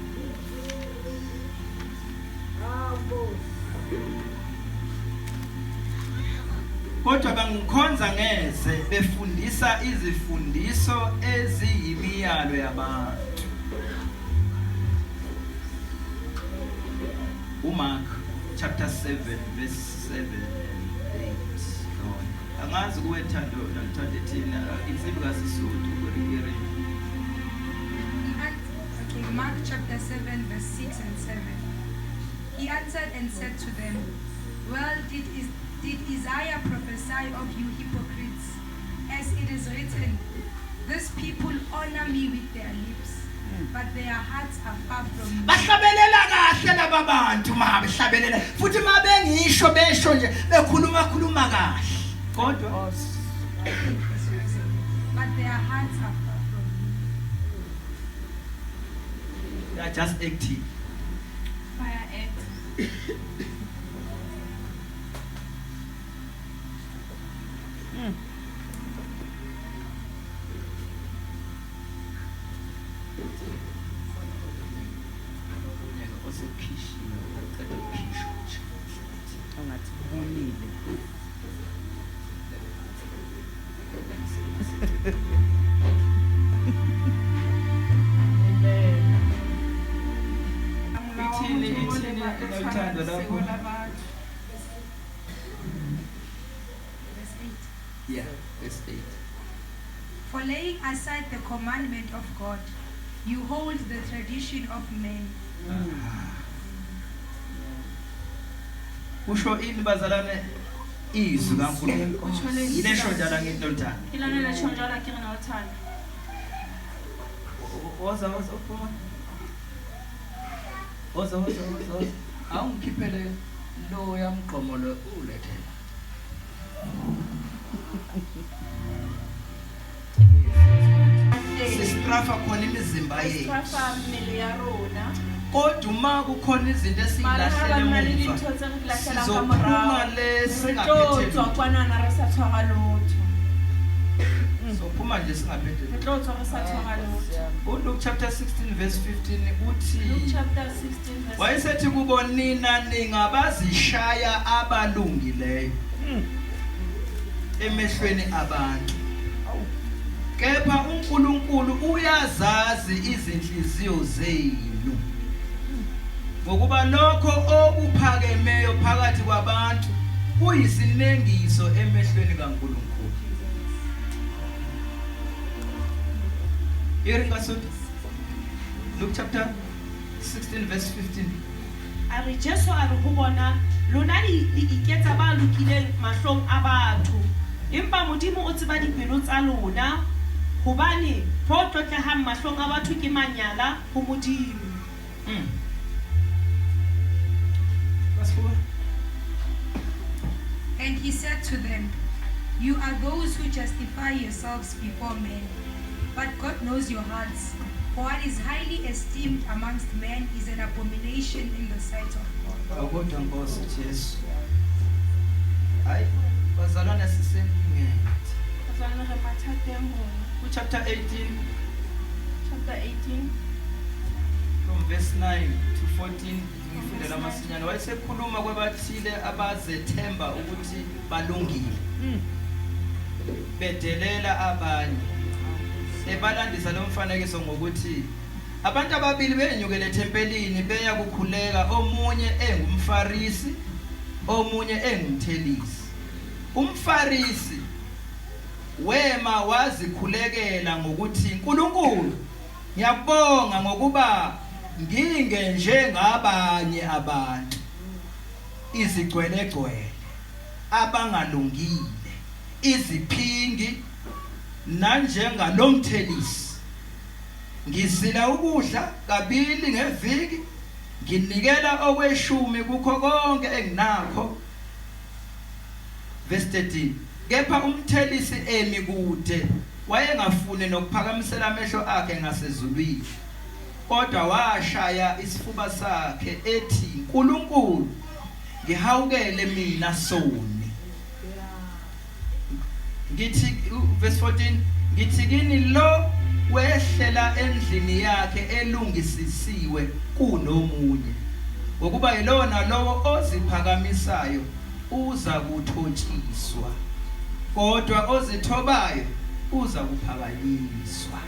A: Kodwa bangikhonza ngeze befundisa izifundiso eziyimiyalo yabantu. uMark chapter 7 verse 7 and 8. Angazi kuwe Thando nalithande thina imfundo kaSisuthu kurikere.
E: Okay, Mark chapter 7 verse 6 and 7. He answered and said to them, well, did Isaiah prophesy of you hypocrites? As it is written, these people honor me with their lips, but their hearts are far from me.
A: Bahlabelela kahle laba bantu mabehlabelela futhi mabengisho besho nje bekhuluma kahle. Kodwa
E: But their hearts are far from me.
A: they are just acting.
G: Fire act.
A: Uthando lapho.
E: Verse 8.
A: Yeah, verse 8.
E: For laying aside the commandment of God, you hold the tradition of men.
A: Usho ini bazalane izwi kaNkulunkulu. Ilesho njalo ngintontana.
B: Ilana la chonjala ke na uthando.
A: Woza uphuma. Woza. Awungikhiphele lo yamgqomo lo ulethela. Sistrafa khona imizimba yethu.
G: Strafa mmele ya rona.
A: Kodwa uma kukhona izinto esilahlele emuva sizophuma lesingaphethe
G: kwanana re sa tshwara lotho.
A: sophuma nje singaphethe.
G: Re tlo tswa re sa tshwara lotho.
A: Luke chapter 16 verse 15
G: Luke
A: uthi
G: chapter 16 verse
A: wayesethi kubo nina ningabazishaya abalungileyo emehlweni abantu kepha uNkulunkulu uyazazi izinhliziyo zenu ngokuba lokho okuphakemeyo phakathi kwabantu kuyisinengiso emehlweni kaNkulunkulu. Luke chapter 16 verse 15.
B: A re Jesu a re ho bona lona di iketsa ba lokileng mahlong a batho empa modimo o tseba dipelo tsa lona hobane ho tlotlehang mahlong a batho ke manyala ho modimo.
E: He said to them, "You are those who justify yourselves before men, but God knows your hearts. For what is highly esteemed amongst men is an abomination in the sight of God."
A: Akodwa Nkosi Jesu. Hayi, bazalwane sisempingeni.
D: Bazalwane re mathateng rona.
A: Chapter 18
D: Chapter 18
A: from verse 9 to 14 ngifundela masinyane wayesekhuluma kwabathile abazethemba ukuthi balungile. Bedelela abanye. Ebalandisa lo mfanekiso ngokuthi abantu ababili benyukele tempelini beya kukhuleka, omunye engumfarisi omunye engumthelisi. Umfarisi wema wazikhulekela ngokuthi uNkulunkulu, ngiyabonga ngokuba nginge njengabanye abantu, izigcwelegcwele, abangalungile, iziphingi, nanjengalomthelisi. Ngisila ukudla kabili ngeviki, nginikela okweshumi kukho konke enginakho. Verse 13. Kepha umthelisi emi kude wayengafune nokuphakamisela amehlo akhe ngasezulwini, kodwa washaya isifuba sakhe ethi, "Nkulunkulu, ngihawukele mina soni." Ngithi verse 14, ngithi kini lo wehlela endlini yakhe elungisisiwe kunomunye, ngokuba yilona lowo oziphakamisayo uza kuthotshiswa, kodwa ozithobayo uza kuphakanyiswa.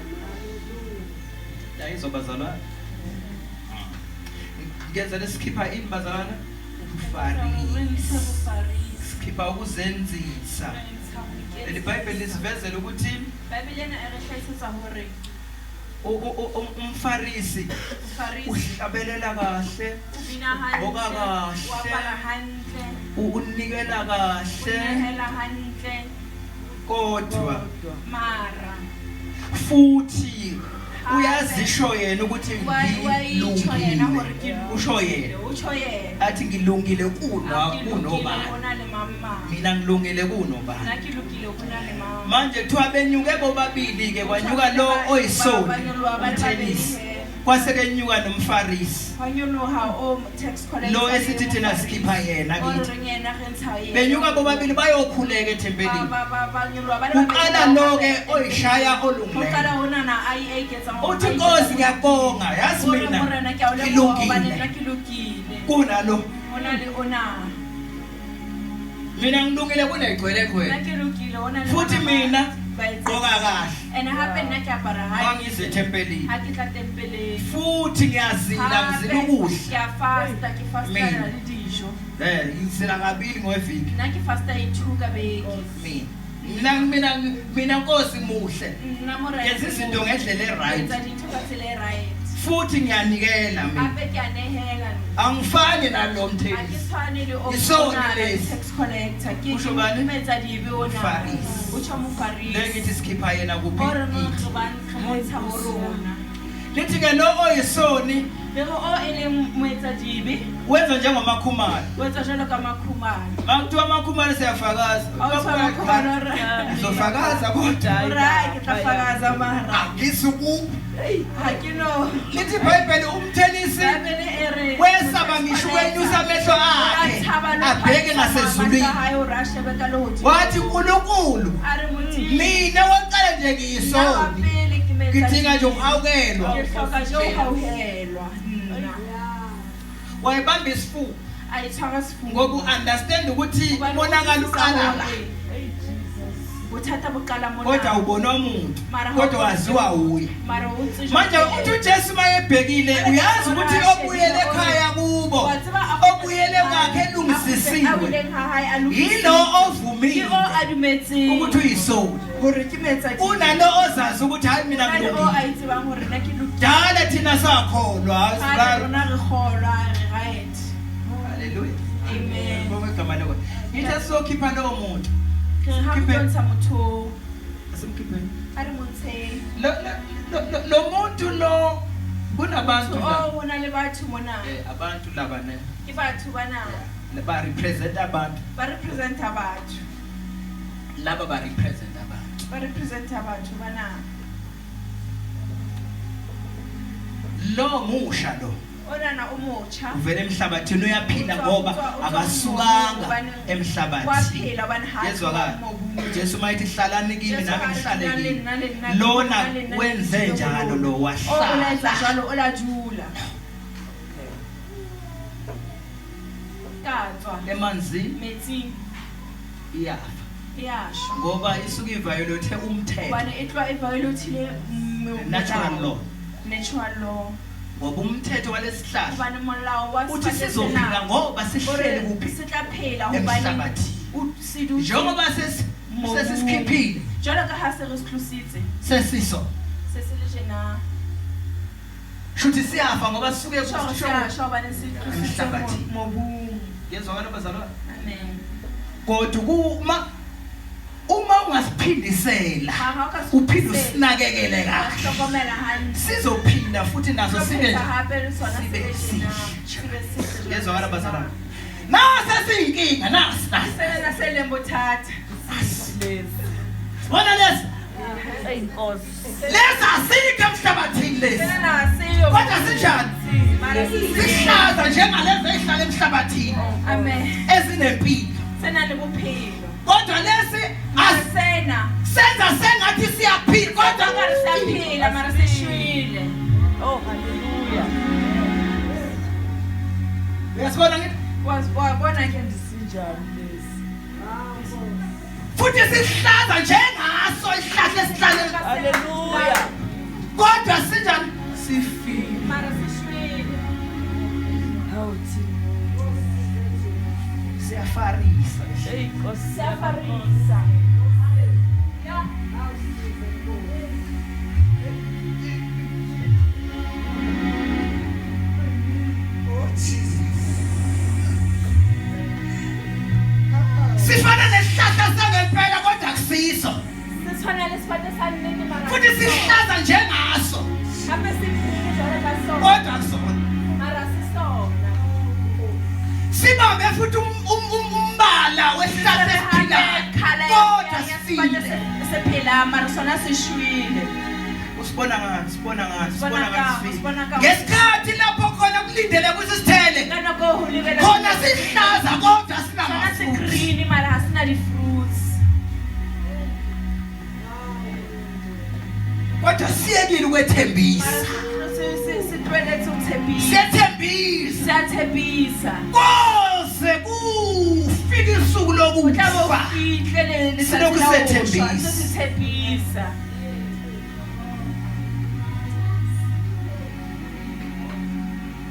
A: Yayizo bazalwane. Ngenza lesikhipa ini bazalwane? Ufarisi. Sikhipa ukuzenzisa. Le Bible lisivezela ukuthi
D: Bibelena e re hlahisetsa hore
A: umfarisi uhlabelela kahle,
D: bina hantle,
A: Oka kahle.
D: wa apara hantle,
A: unikela kahle,
D: nehela hantle,
A: kodwa
D: mara
A: futhi uyazisho yena ukuthi
D: wayitsho yena hore ke
A: ngilungile. Usho yena
D: utsho yena
A: athi ngilungile kunobani,
D: kuna le mama
A: mina ngilungile kunobani.
D: nna ke lokile kuna le mama.
A: Manje kuthiwa benyuke bobabili ke kwanyuka lo oyisoni umthelisi, kwase kenyuka nomfarisi
D: Wanyoloha o tax collector
A: lo esithi thina sikhipha yena kithi.
D: yena re ntsha yena.
A: Benyuka bobabili bayokhuleka ethempelini. Uqala lo ke oyishaya olungileyo
D: Uqala hona na ai eketsa mo.
A: uthi Nkosi ngiyabonga, yazi mina ngilungile
D: kilukile.
A: kunalo,
D: Ona le ona.
A: mina ngilungile kunegcwele
D: Nna
A: gcwele,
D: kilukile ona le.
A: futhi mina
D: Baitse.
A: ngoka kahle
D: And hape nna ke apara ha.
A: mangize ethempelini,
D: Ha ke tla tempeleng.
A: futhi ngiyazila ngizila ukudla.
D: Ke a fasta, ke fasta
A: Mina.
D: le dijo.
A: Ngizila kabili ngeviki
D: Nna ke fasta i2 ka beke.
A: mina Nkosi muhle,
D: Nna morena.
A: yenza izinto ngendlela e-right,
D: Etsa dintho ka tsela e right.
A: futhi ngiyanikela mina,
D: Hape ke a nehela.
A: angifani nalo
D: Ha ke
A: mthelisi.
D: tshwane le o
A: Isoni
D: ona le
A: lesi.
D: tax collector. Ke
A: Usho bani?
D: metsa dibe ona.
A: Mfarisi.
D: Utsho mofarisi.
A: Le ngithi sikhipha yena kuphi
D: Ore mo
A: kithi.
D: tsobane re montsha ho rona.
A: Lithi ke lo oyisoni
D: Le go o eleng moetsa dibe,
A: wenza njengamakhumane.
D: o etsa jwalo ka makhumane.
A: Makuthiwa amakhumane siyafakaza, ngizofakaza kodwa
D: Ora ke tla fakaza mara.
A: angisuku.
D: Ha ke no.
A: Lithi iBhayibheli umthelisi
D: Bibele e re
A: wesaba ngisho ukwenyusa amehlo akhe abheke ngasezulwini, wathi uNkulunkulu, mina waqala nje ngiyisoni, ngidinga nje ukuhawukelwa. Wayebamba isifuba ngoba u-understand ukuthi umonakalo uqala la, kodwa ubona umuntu, kodwa waziwa uye. Manje uthi uJesu mayebhekile, uyazi ukuthi obuyele ekhaya kubo, obuyele kwakhe elungisisiwe, yilo ovumile ukuthi uyisoni, unalo ozazi ukuthi hayi mina ngilungile. Dala thina sakholwa. Haleluya.
D: Amen.
A: Ngoba igama lakho. Ngithi sizokhipha lowo muntu. Asimkhipheni. Lo muntu lo kunabantu la
D: Oh, hona le batho mona.
A: abantu laba ne
D: Ke batho bana.
A: ba represent abantu
D: Ba representa batho.
A: laba ba represent abantu
D: Ba representa batho bana.
A: lo musha lo
D: Onana umutsha.
A: uvela emhlabathini uyaphila ngoba akasukanga emhlabathini
D: Waphela bani hayi.
A: yezwakala Jesu mayithi hlalani kimi nami ngihlale kini lona wenze njalo lo
D: Olenza
A: wahlala
D: jalo olajula. Katswa
A: emanzini
D: metsi
A: iyafa
D: iyasho.
A: ngoba isuke iviolate umthetho
D: Bani etwa evaluathile
A: natural law
D: Natural law.
A: ngoba umthetho walesihlahla
D: Bani molao
A: uthi sizophila ngoba sihleli kuphi
D: sitlaphela hobane
A: emhlabathini
D: sidu
A: njengoba sesikhiphile
D: jalo ka ha se re sklusitse
A: sesiso
D: se se le jena
A: shuthi siyafa ngoba sisuke
D: sho bani siklusitse
A: Emhlabathini.
D: mobung.
A: yezwakala bazalwane
D: Amen.
A: kodwa uma ungasiphindisela
D: Ha ka
A: uphinde usinakekele kahle
D: hlokomela hantle.
A: sizophinda futhi naso sibe
D: Sibe hape le sona
A: sibe
D: sibe
A: sihle.
D: sibe sihle.
A: yezwakala bazalwane nasi siyinkinga nasi
D: Sele selembo thatha.
G: Lesi.
A: bona lesi
G: Eyinkosi.
A: lesi asikho emhlabathini lesi
D: Sele nasiyo.
A: kodwa sinjani
D: Mara
A: sihlaza njengalezi ezihlala emhlabathini
D: Amen.
A: ezinempilo
D: Sena le bophelo.
A: kodwa lesi
D: Asena.
A: senza sengathi siyaphila kodwa
D: Ngari siyaphila mara sishwile.
G: Oh, hallelujah.
A: uyasibona ngithi
D: Wabona ke
G: Sinjani lesi.
A: futhi sihlaza njengaso isihlahla esihlala
G: Hallelujah.
A: kodwa sinjani sifile
D: mara sishwile.
G: Hawu thina.
A: siyafarisa
G: Eyinkosi.
D: Siyafarisa.
A: sifana nesihlahla sangempela kodwa akusiso
D: Sitshwana le sifate sa nnete mara.
A: futhi sihlaza njengaso
D: Hape siphile jalo ka sona.
A: kodwa akusona
D: Mara sisona.
A: sibambe futhi umbala wesihlahla esiphilayo kodwa sifile
D: sephela mara sona sishwile.
A: usibona ngani sibona ngani
D: Sibona ka-
A: ngesikhathi lapho khona kulindele ukuthi sithele
D: Kana go hulibela.
A: khona sihlaza kodwa
D: Sona
A: sinamafruit
D: green mara hasina di fruits.
A: kodwa siyekile ukwethembisa
D: Mara sitweletse uthembisa.
A: siyethembisa
D: Siyathembisa.
A: koze kufika isuku
D: Utlabe
A: lokufa
D: ufihle le
A: Silokhu sethembisa.
D: sithembisa.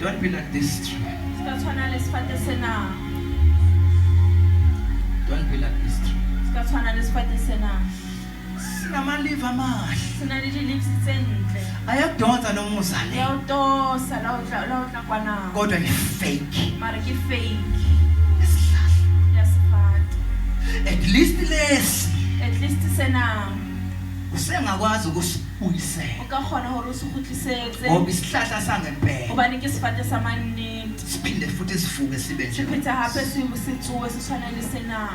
A: don't be like this tree
D: Sikatshwana le sifate sena.
A: don't be like this tree
D: Sikatshwana le sifate sena.
A: sinamaliva amahle
D: Sina le di-leaves tse ntle.
A: ayakudonsa noma uzale
D: Ya utosa la utla kwana.
A: kodwa i-fake
D: Mara ke fake.
A: isihlahla
D: Ya sifate.
A: at least lesi
D: At least sena.
A: usengakwazi ukusibuyisela
D: O ka kgona hore o se kgutlisetse.
A: ngoba isihlahla sangempela
D: Hobane ke sifate sa mannete.
A: siphinde futhi sivuke sibe
D: Se
A: nje
D: phete hape se tsowe se tshwana le sena.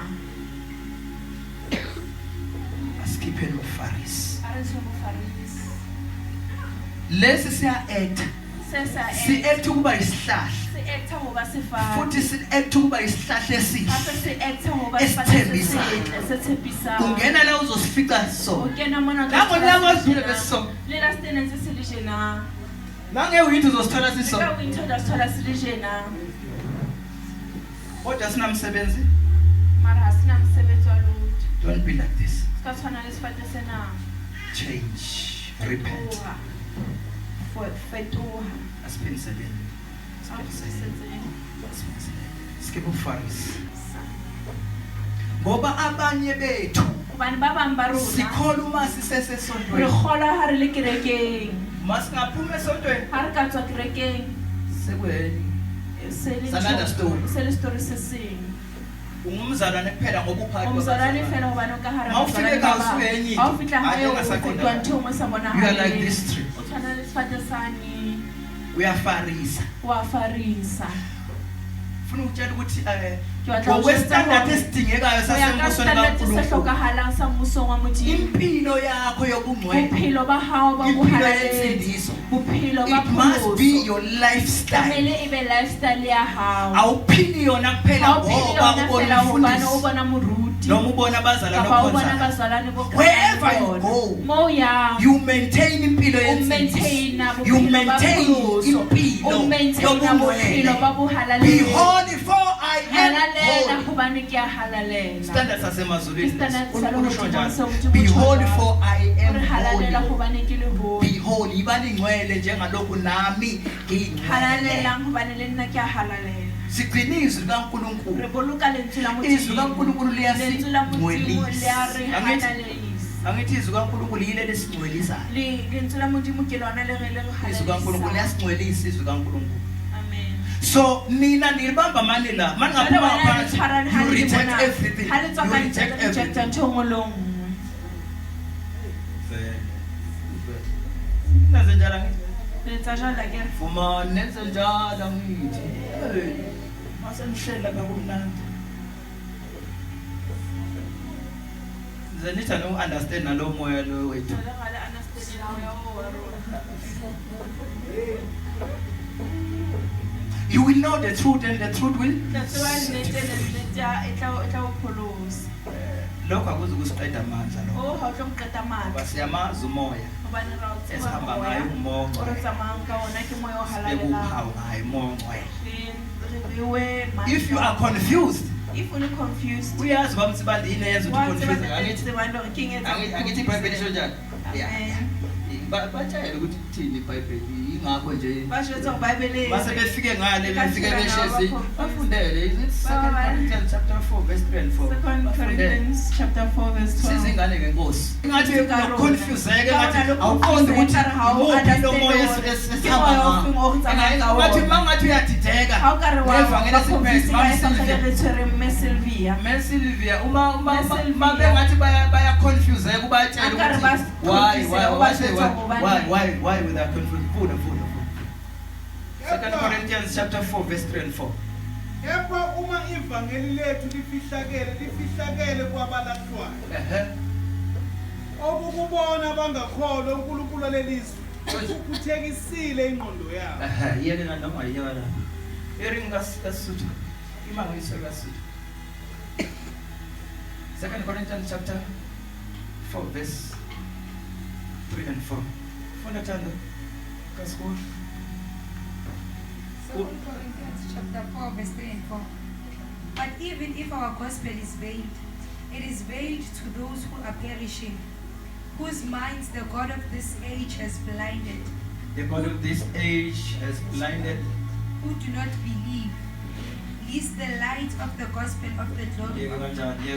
A: asikhiphele ufarisi
D: A re tshwe bofarisi.
A: lesi siya-act
D: Se sa
A: si-act ukuba isihlahla
D: se acta hoba sefate.
A: futhi si-act ukuba isihlahla esihle
D: Hape se acta hoba
A: Esithembisa.
D: se tshepisang.
A: ungena la uzosifica
D: O
A: so
D: kena mona
A: nangona kwazulu beso
D: le la stene ntse se le jena.
A: nangewinto uzosithola siso
D: Ka winter da thola se le jena.
A: kodwa sinamsebenzi
D: Mara ha sina mosebetsi wa lutho.
A: don't be like this
D: Ska tshwana le sefate sena.
A: change repent
D: Fetoha. Fetoha.
A: asiphindiseleni
D: Ha o setse.
A: skip ufarisi ngoba abanye bethu
D: Hobane ba bang ba rona
A: sikhola uma
D: re
A: sisesesontweni
D: kgola ha re le kerekeng.
A: uma singaphumi esontweni
D: Ha re ka tswa kerekeng
A: sekweni
D: se le
A: Another story.
D: se le story se seng.
A: ungumzalwane kuphela ngoba uphakathi
D: Umzalwane
A: kwabazalwane.
D: fela hobane o ka hara
A: Ma o file ka usuke enye.
D: Ha o fitla
A: Hayi
D: hae o
A: ongasaqonda.
D: fotwa ntho e nngwe sa
A: You are
D: bonahaleng.
A: like this tree.
D: O tshwana le sefate sane.
A: uyafarisa
D: wa farisa
A: ufuna ukutshela ukuthi
D: Ke batla ho
A: ngokwestandard esidingekayo
D: Ho ya ka
A: sasembusweni
D: standard se
A: kaNkulunkulu
D: hlokahalang sa mmuso wa Modimo
A: impilo yakho yobungcwele
D: bophelo ba hao ba
A: impilo
D: bohalaledi
A: yensindiso
D: bophelo ba
A: it must be
D: pholoso
A: your lifestyle
D: tlamehile ebe lifestyle ya hao
A: awuphili yona kuphela
D: ha o phele
A: ngoba
D: yona
A: ubona
D: fela hobane o
A: umfundisi
D: bona moruti
A: noma ubona abazalwane
D: kapa o bona
A: okhonza
D: bazalwane bo
A: Wherever you go,
D: mo ya
A: you maintain impilo
D: o
A: yensindiso
D: maintaina
A: you
D: bophelo ba
A: maintain
D: pholoso
A: impilo
D: o maintaina bophelo ba
A: yobungcwele be
D: bohalaledi
A: holy for I am
D: halalela
A: holy
D: hobane ke a halalela
A: standard sasemazulwini
D: Standard
A: uNkulunkulu usho
D: sasemazulwini
A: njalo
D: ukuthi
A: be
D: umuntu
A: holy
D: njalo.
A: for I am
D: Uri halalela
A: holy
D: hobane ke le holy
A: be holy ibani ngcwele njengalokhu nami ngingcwele
D: halalelang hobane le nna ke a halalela
A: sigcina izwi likaNkulunkulu
D: re boloka lentswe la
A: izwi likaNkulunkulu
D: lentswe la Modimo le a re
A: liyasingcwelisa
D: halalisa
A: angithi izwi likaNkulunkulu yile lesingcwelisayo
D: lentswe la Modimo ke lona le re
A: izwi likaNkulunkulu
D: halalisa
A: liyasingcwelisa izwi likaNkulunkulu
D: amen
A: so nina nilibamba mani la mani
D: Jwale
A: ngaphuma
D: wena le tshwarane ha
A: ngaphansi you
D: le
A: reject
D: bona
A: everything
D: ha le tswa
A: you
D: ka
A: reject
D: ntle reject
A: everything
D: ntho ngwe le nngwe
A: nenze njalo ngithi
D: letsa jwalo ke
A: vuma nenze njalo ngithi hey masenihlela kakumnandi zenitha no understand nalo moya lo wethu
D: jwale ga le understand la ya o wa rona
A: you will know the truth and the truth will
D: tlatseba nnete nnete e tla o pholosa
A: lokho akuze kusiqeda amandla lokho
D: o ha o tlo qeta matla
A: ngoba siyamazi umoya
D: hobane ra o tseba
A: esihamba
D: moya
A: ngayo umoya
D: o re tsamayang ka ona ke moya o halalelang
A: bekuphawu ngayo umoya ongcwele
D: re bewe
A: if you are confused
D: if uli confused
A: uyazi uba msibandini yenza
D: wa
A: ukuthi
D: tseba
A: confuse angithi
D: tseba ndo ke ngetsa
A: angithi iBhayibheli isho njani
D: amen
A: batshayele ukuthi kuthini iBhayibheli ingakho nje
D: bashwetsa go bible
A: base befike ngale
D: Ka
A: befike
D: tsela
A: beshezi
D: ngabo confused.
A: bafundele is it 2 Corinthians chapter 4 verse 3 and 4
D: 2 Corinthians chapter 4 verse 12
A: sizingane ngenkosi ingathi
D: Sizinga lona.
A: confuseke
D: Ka
A: ngathi
D: ona lo
A: awuqondi ukuthi
D: confuse, ha o
A: umuphi lo
D: understand
A: moya
D: wona.
A: esihamba
D: Ke moya ofeng o re tsamayang ka
A: ngathi
D: wona.
A: mangathi uyadideka
D: ha o ka re wa
A: ngevangeli
D: ba confuse
A: esiphethe
D: ba e sa
A: mamsilvia
D: re tshwere mme Sylvia
A: Sylvia
D: Sylvia.
A: uma bengathi baya confuse kubatshela
D: Akare ba
A: ukuthi
D: confuse, ba
A: why with that confusion food 2 Corinthians chapter 4 verse 3 and 4
C: kepha uma ivangeli lethu lifihlakele kwabalahlwayo okukubona bangakholwa uNkulunkulu lelizwe ukuthekisile ingqondo yabo
A: yeke noma yala eringa kasuthu imanga isela kasuthu 2 Corinthians chapter 4 verse 3 and 4 funda thanda kasikho
E: 2 Corinthians chapter 4 verse 3 and 4. But even if our gospel is veiled, it is veiled to those who are perishing, whose minds the God of this age has blinded,
A: the God of this age has blinded
E: who do not believe, lest the light of the gospel of the glory of
A: kanjani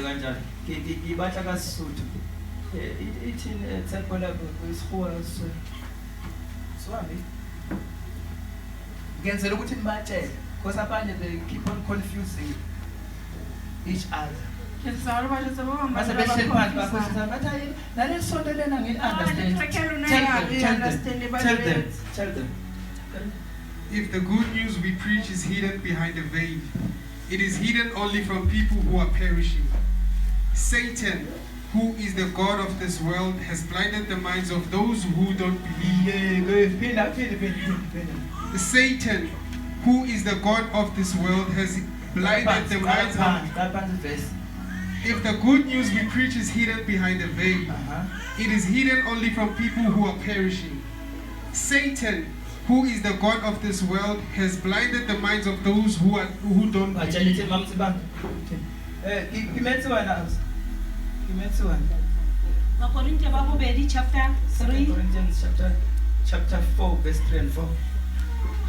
A: ibatla kasuthu ithini tsakhona kwesikhuwa sihambi ngenzela ukuthi nibatshele because abanye they keep on confusing each other
D: ke tsalo ba tsa ba
A: mase behleli phansi bakhohlisa bathi hayi nale sonto lena tell them
F: If the good news we preach is hidden behind a veil, it is hidden only from people who are perishing. Satan, who is the God of this world, has blinded the minds of those who don't believe. Satan, who is the God of this world, has blinded the minds of... If the good news we preach is hidden behind a veil, it is hidden only from people who are perishing. Satan, who is the God of this world, has blinded the minds of those who don't believe.
B: Makorinto ba bobedi chapter 3
A: Corinthians chapter 4 verse 3 and 4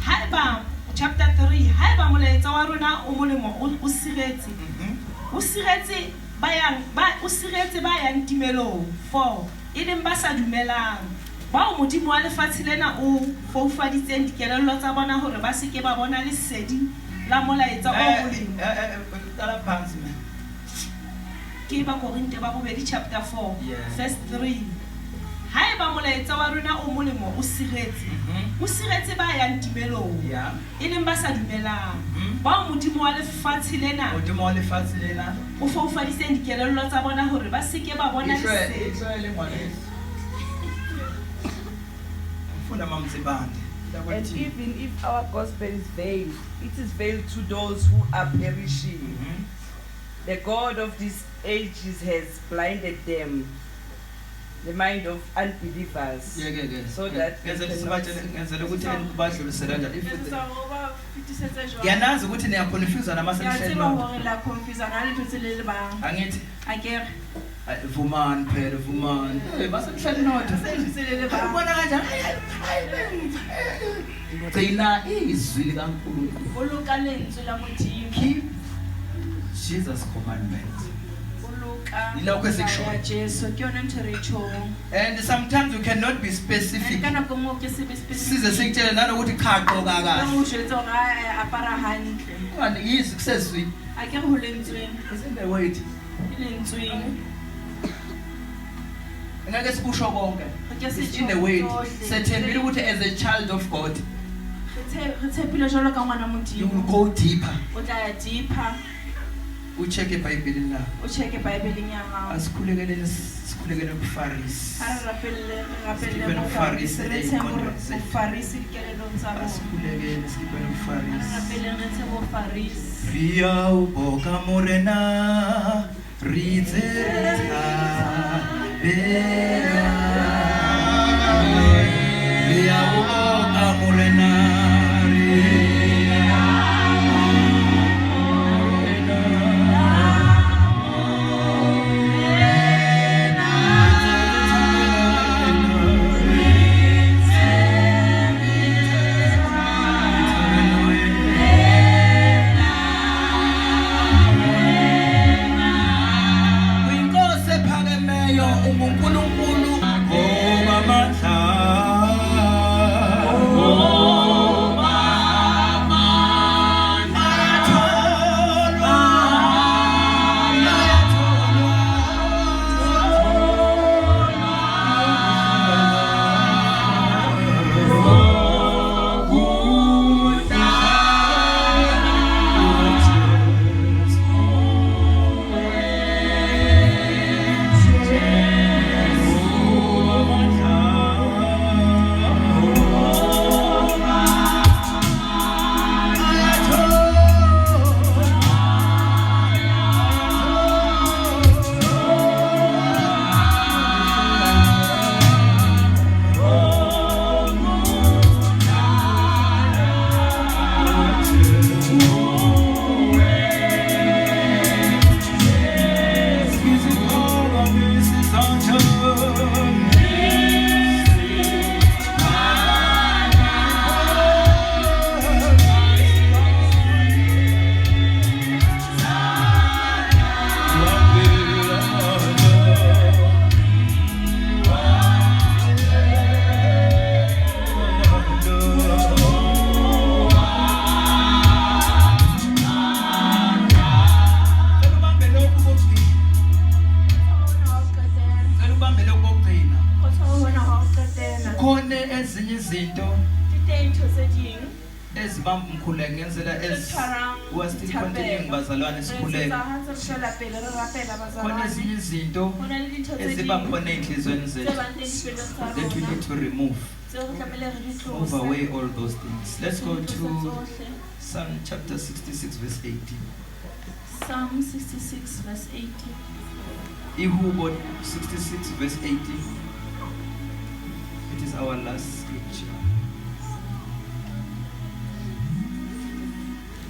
B: haeba chapter 3 haeba molaetsa wa rona o molemo o siretse o siretse ba yang timelong 4 e leng ba sa dumelang bao modimo wa lefatshe lena o foufaditseng dikelello tsa bona hore ba se ke ba bona lesedi la molaetsa o molemo
A: tala phansi
B: ke ba Korinto ba bobedi chapter 4
A: Yeah.
B: verse 3 haeba molaetsa wa rona o molemo o siretse ba yang tumelong
A: Yeah.
B: e leng ba sa dumelang ba modimo wa lefatshe lena
A: Modimo wa lefatshe lena.
B: o foufadiseng dikelello tsa bona hore ba seke ba bona lesedi.
A: Israel ngwaneso. Funda mamzibande.
G: And even if our gospel is veiled, it is veiled to those who are perishing. The God of these ages has blinded them, the mind of unbelievers, so that they cannot see.
A: ngenzela ukuthi badlulisela njalo. Ngiyanazi ukuthi niyaconfuse nama session.
D: la confuse ana le ntse le bang
A: Angithi
D: a kere
A: vumani phela vumani. Basemhlali notho.
D: ntse le bang
A: Ubona kanjani? Gcina izwi likaNkulunkulu.
D: uluka lentswe la modimo
A: Keep Jesus' commandments.
D: uluka
A: Ilokho esikushoyo.
D: ya Jesu ke yona ntho re tshong
A: And sometimes we cannot be specific.
D: kana go mo ke se be specific
A: Size sikutshele nanokuthi cha qoka kahle.
D: go jwetsa ga apara hantle
A: Ngani yizwi kusezwi.
D: a ke go lentsweng
A: Is in the word.
D: ke lentsweng
A: Ngeke sikusho konke. It's in the word. Sethembile ukuthi as a child of God,
D: re tshepile jalo ka ngwana
A: you will
D: modimo
A: go deeper.
D: o tla ya deeper
A: Ucheck eBhayibhelini la.
D: o check bible ya gago
A: Asikhulekele kuFarisi.
D: ha re rapelle
A: Stephen
D: mo
A: Farisi
D: re
A: ey'qondweni
D: tshemo
A: zethu.
D: farisi dikelelong tsa rona
A: Asikhulekele Stephen
D: re
A: Farisi.
D: rapelle re tshemo farisi
A: Ria uboka morena rizeta bera Ria uboka morena ezinye izinto ezibamba umkhuleko ngenzela was still continuing bazalwane sikhuleke khona ezinye izinto eziba khona enhlizweni zethu that we need to remove away all those things. Let's go to Psalm chapter 66 verse 18.
D: Psalm 66 verse 18.
A: Ehud 66 verse 18. It is our last scripture.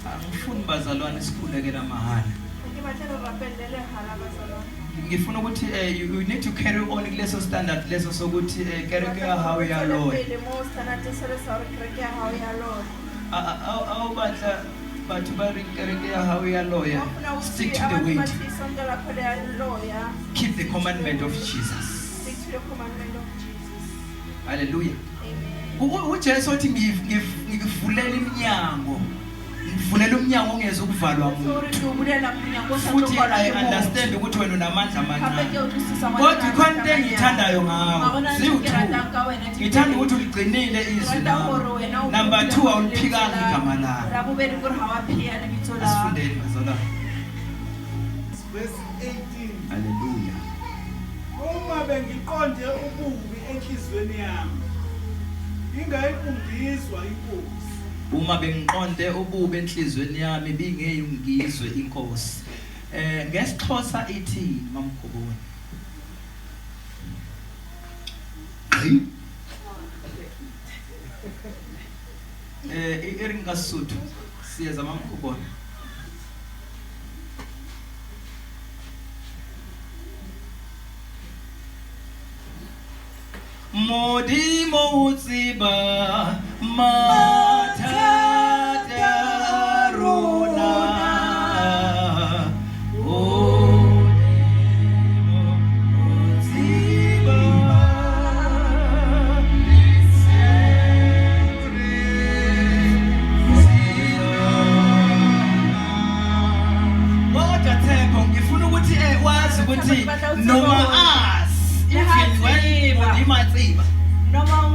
A: Angifuni bazalwane sikhulekela mahala. Ngifuna ukuthi you need to carry on kuleso standard leso sokuthi kerekela how ya Lord. Awubatla bathu bari kerekela how ya Lord. Stick to the way. Keep the commandment of Jesus.
D: Stick to the commandment of Jesus.
A: Hallelujah. uJesu uthi ngivulela iminyango uvulela umnyango ongeze ukuvalwa umuntu futhi I understand ukuthi wena unamandla amancane kodwa ikhona into engiyithandayo ngawo ziwu-2 ngithanda ukuthi uligcinile izwi lakho. Number 2 awuliphikanga igama lakho. Asifundeni bazalwane.
C: Verse 18.
A: Haleluya.
C: Uma bengiqonde ububi enhlizweni yami, ingayifundiswa inkosi.
A: Uma bengiqonde ububi enhlizweni yami bingeyungizwe inkosi. NgesiXhosa ithi mamkhoboni. iringasuthu siyeza mamkhoboni. Modimo utsiba mathata rona Modimo utsiba Kodwa Thembo ngifuna ukuthi wazi ukuthi noma even when Modimo utsiba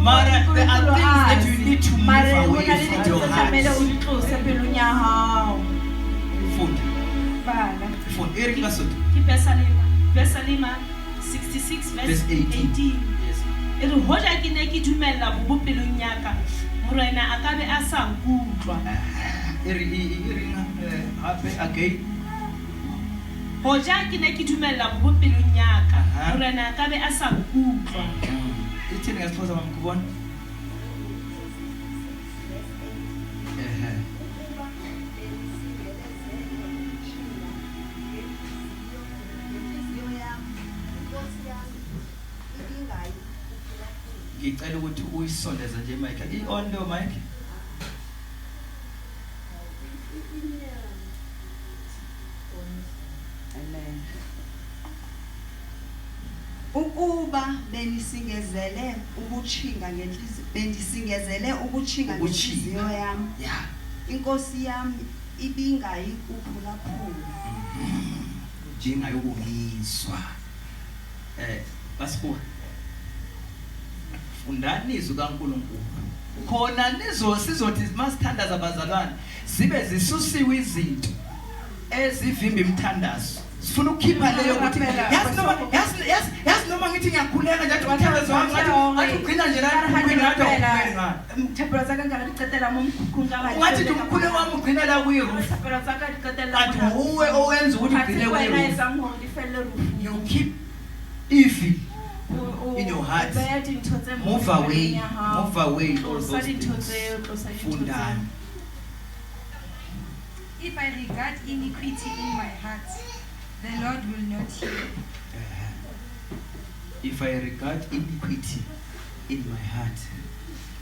A: Mara, there are things that you need to move away from your heart. Food. Eric Lasot.
B: Besalima 66 verse 18.
A: Yes.
B: Ere hoja ke ne ke dumella bopelong ya ka morena a ka be a sa nkutlwa.
A: Hape again.
B: Hoja ke ne ke dumella bopelong ya ka morena a ka be a sa nkutlwa.
A: Ithini ngesiphosa mamkhubona? Ngicela ukuthi uyisondeze nje mic. I-on lo mic.
H: Amen. Ukuba benisingezele ukuchinga ngenhliziyo bendisingezele ukuchinga ngenhliziyo yami
A: Yeah.
H: inkosi yami ibingayi kuphulaphula
A: Jinga yokungizwa. Basibuka. Fundani izwi kaNkulunkulu. Khona sizothi masithandaza abazalwane zibe zisusiwe izinto ezivimba imthandazo. Sifuna ukukhipha leyo ukuthi yazi noma ngithi ngiyakhuleka nje umthandazo wami ngathi ugcina nje la
D: Mthapelo zaka ngicetela momkhukhu
A: ngathi umkhuleko wami ugcina la kuyiroof.
D: Mthapelo zaka ngicetela
A: Athi uwe owenza ukuthi ugcine kuyiroof. You keep evil in your heart. Move away all those things. Fundani.
E: If I regard iniquity in my heart, the Lord will not hear.
A: If I regard iniquity in my heart,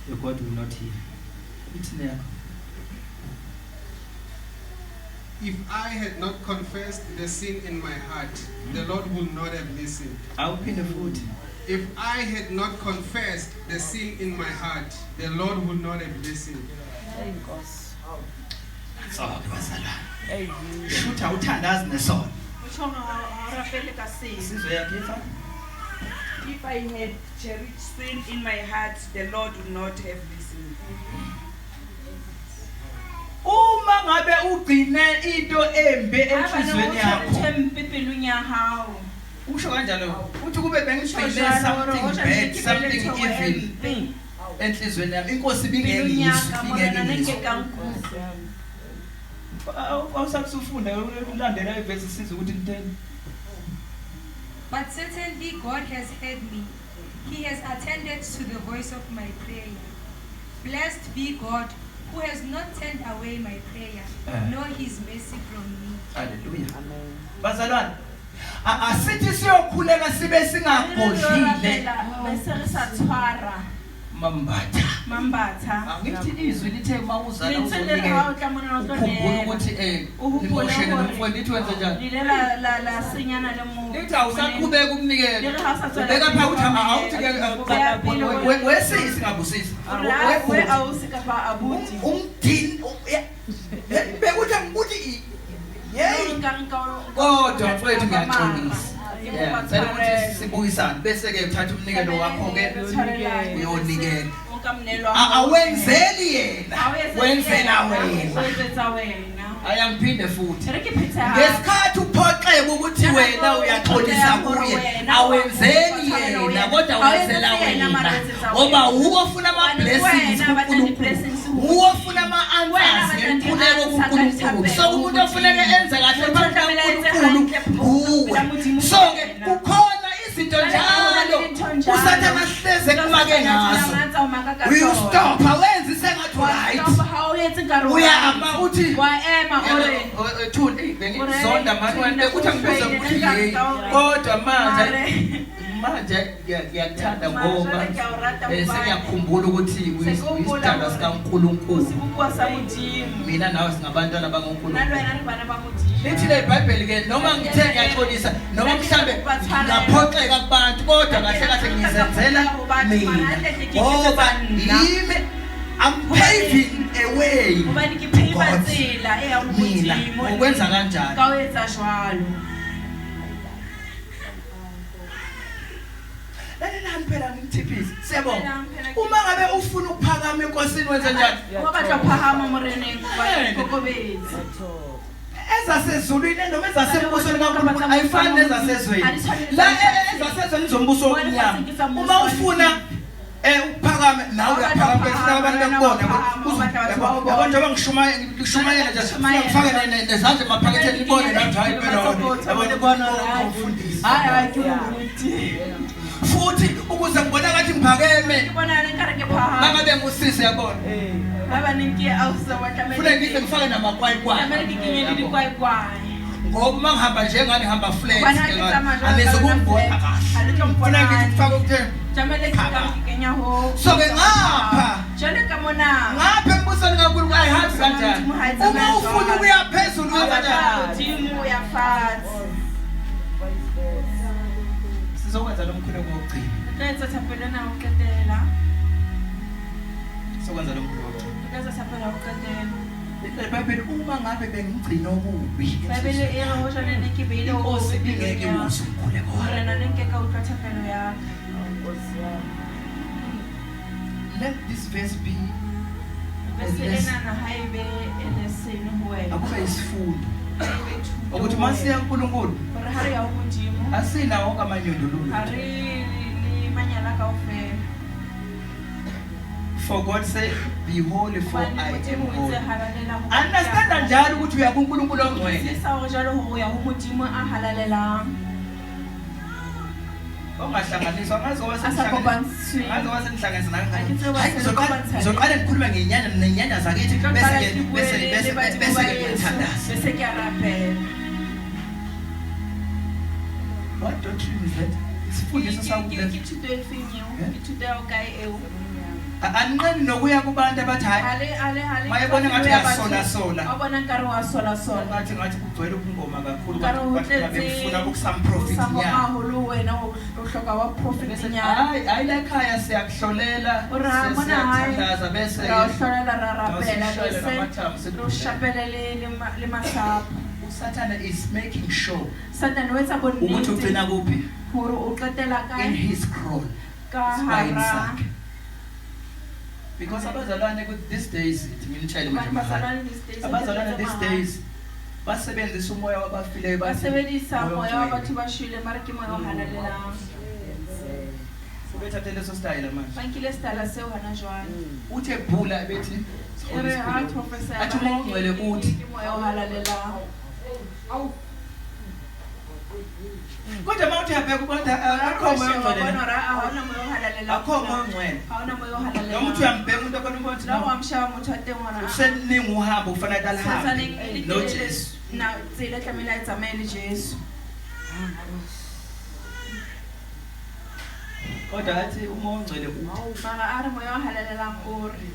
A: the God will not hear. It's there.
F: If I had not confessed the sin in my heart, the Lord would not have listened.
A: I'll pin the foot.
F: If I had not confessed the sin in my heart, the Lord would not have listened.
A: So, shoot out and nesona.
G: If I had cherished sin in my heart, the Lord would not have listened.
A: Uma ngabe ugcine into embe enhlizweni yakho. Usho kanjalo uthi kube bengigcine something bad, something evil enhlizweni yami. Inkosi bingengizwi. Awusafunda ulandela ivesi siza ukuthi ngitheni.
E: But certainly God has heard me. He has attended to the voice of my prayer. Blessed be God, who has not turned away my prayer, nor his mercy from me.
A: Hallelujah. Amen. Bazalwane, asithi siyokhuleka sibe singagodlile. Mambatha. Ngithi izwi lithe mawuzala uzonike. Ukhumbula ukuthi emotion nomfowethu ithi wenze njani? Lithi awusaqhubeka ukunikela. Ubeka pha uthi awuthi ke wesisi ngabusisi. Umdini kodwa mfowethu ngiyaxolisa. Yeah, sicela ukuthi sibuyisane bese ke uthatha umnikelo wakho ke uyonikela. Awenzeli yena, wenzela wena. Ayangiphinde futhi. Ngesikhathi uphoxeka ukuthi wena uyaxolisa kuye, awenzeli yena kodwa wenzela wena. Ngoba uwofuna ama blessings kuNkulunkulu. Uwofuna ama answers ngemphuleko kuNkulunkulu. So umuntu ofuneka enze kahle phambi kuNkulunkulu. So ke kukhona izinto njalo usathana hleze kumake ngazo. You stop awenzi sengathi right. Uyama uthi Thuni bengizonda manje uthi angibuza ukuthi hey kodwa manje ngiyakuthanda ngoba sengiyakhumbula ukuthi uyisithandwa sikaNkulunkulu. Mina nawe singabantwana bakaNkulunkulu. Lithi le iBhayibheli ke noma ngithe ngiyaxolisa noma mhlambe ngaphoxeka kubantu kodwa kahle kahle ngizenzela mina. Ngoba yimi I'm paving a way. Mina ukwenza kanjani? Lalelani phela ngimthiphise. Siyabonga. Uma ngabe ufuna ukuphakama enkosini wenze njani? Ezasezulwini noma ezasembusweni kaNkulunkulu ayifani nezasezweni. La ezasezweni izombuso womnyama. Uma ufuna uphakame nawe uyaphakama bese abantu bekubona abantu abangishumayela nje ngifaka nezandla emaphaketheni libone nathi hayi phela yabona bona ukufundisa hayi futhi ukuze ngibona ngathi ngiphakeme mangabe ngusisi yabona funa ngize ngifake namakwayikwai ngoba mangihamba nje ngani hamba flat anizokungibona kahle funa ngithi ngifake ukutheni so ke ngapha ngapha embusweni kaNkulunkulu ayihambi kanjani uma ufuna ukuya phezulu kanjani sizokwenza lo mkhuleko wokugcina sizokwenza lo mkhuleko iBhayibheli uma ngabe bengigcina okubi Inkosi ingeke usukhuleko let this verse be akube isifundo ukuthi masiya kuNkulunkulu asina wonke amanyondolo for God said be holy for I am holy. Understand njalo ukuthi uya kuNkulunkulu ongcwele ongahlanganiswa ngazowasenhlanganisa ngizoqala ngikhuluma ngenyanya zakithi bese ngiyathandaza. What doctrine is that? Isifundiso anqeni nokuya kubantu abathi hayi mayebona ngathi yasola ngathi kugcwele ukungoma kakhulu bafuna ukusam prophet nyana hayi la ekhaya siyakuhlolela siyathandaza bese Satan is making sure ukuthi ugcina kuphi in his crown because abazalwane these days abazalwane these days basebenzisa umoya wabafileyo
E: basebenzisa umoya wabantu bashile mara kimoya ohalalela
A: ubethathe leso style manje
E: bankile style sewona jwani
A: uthe bhula bethi athi ungcwele uthi
E: umoya ohalalela
A: kodwa mawuthi yabheka ukuthi akho moya ongcwele akho moya ongcwele noma uthi uyambheka umuntu akhona ukuthi
E: lawo amshaya umuntu atengwana
A: useningi uhamba ufanele alihambe no Jesu
E: na tsela tlamela itsamele Jesu
A: kodwa athi uma ongcwele
E: mara ari moya ohalalela nkuri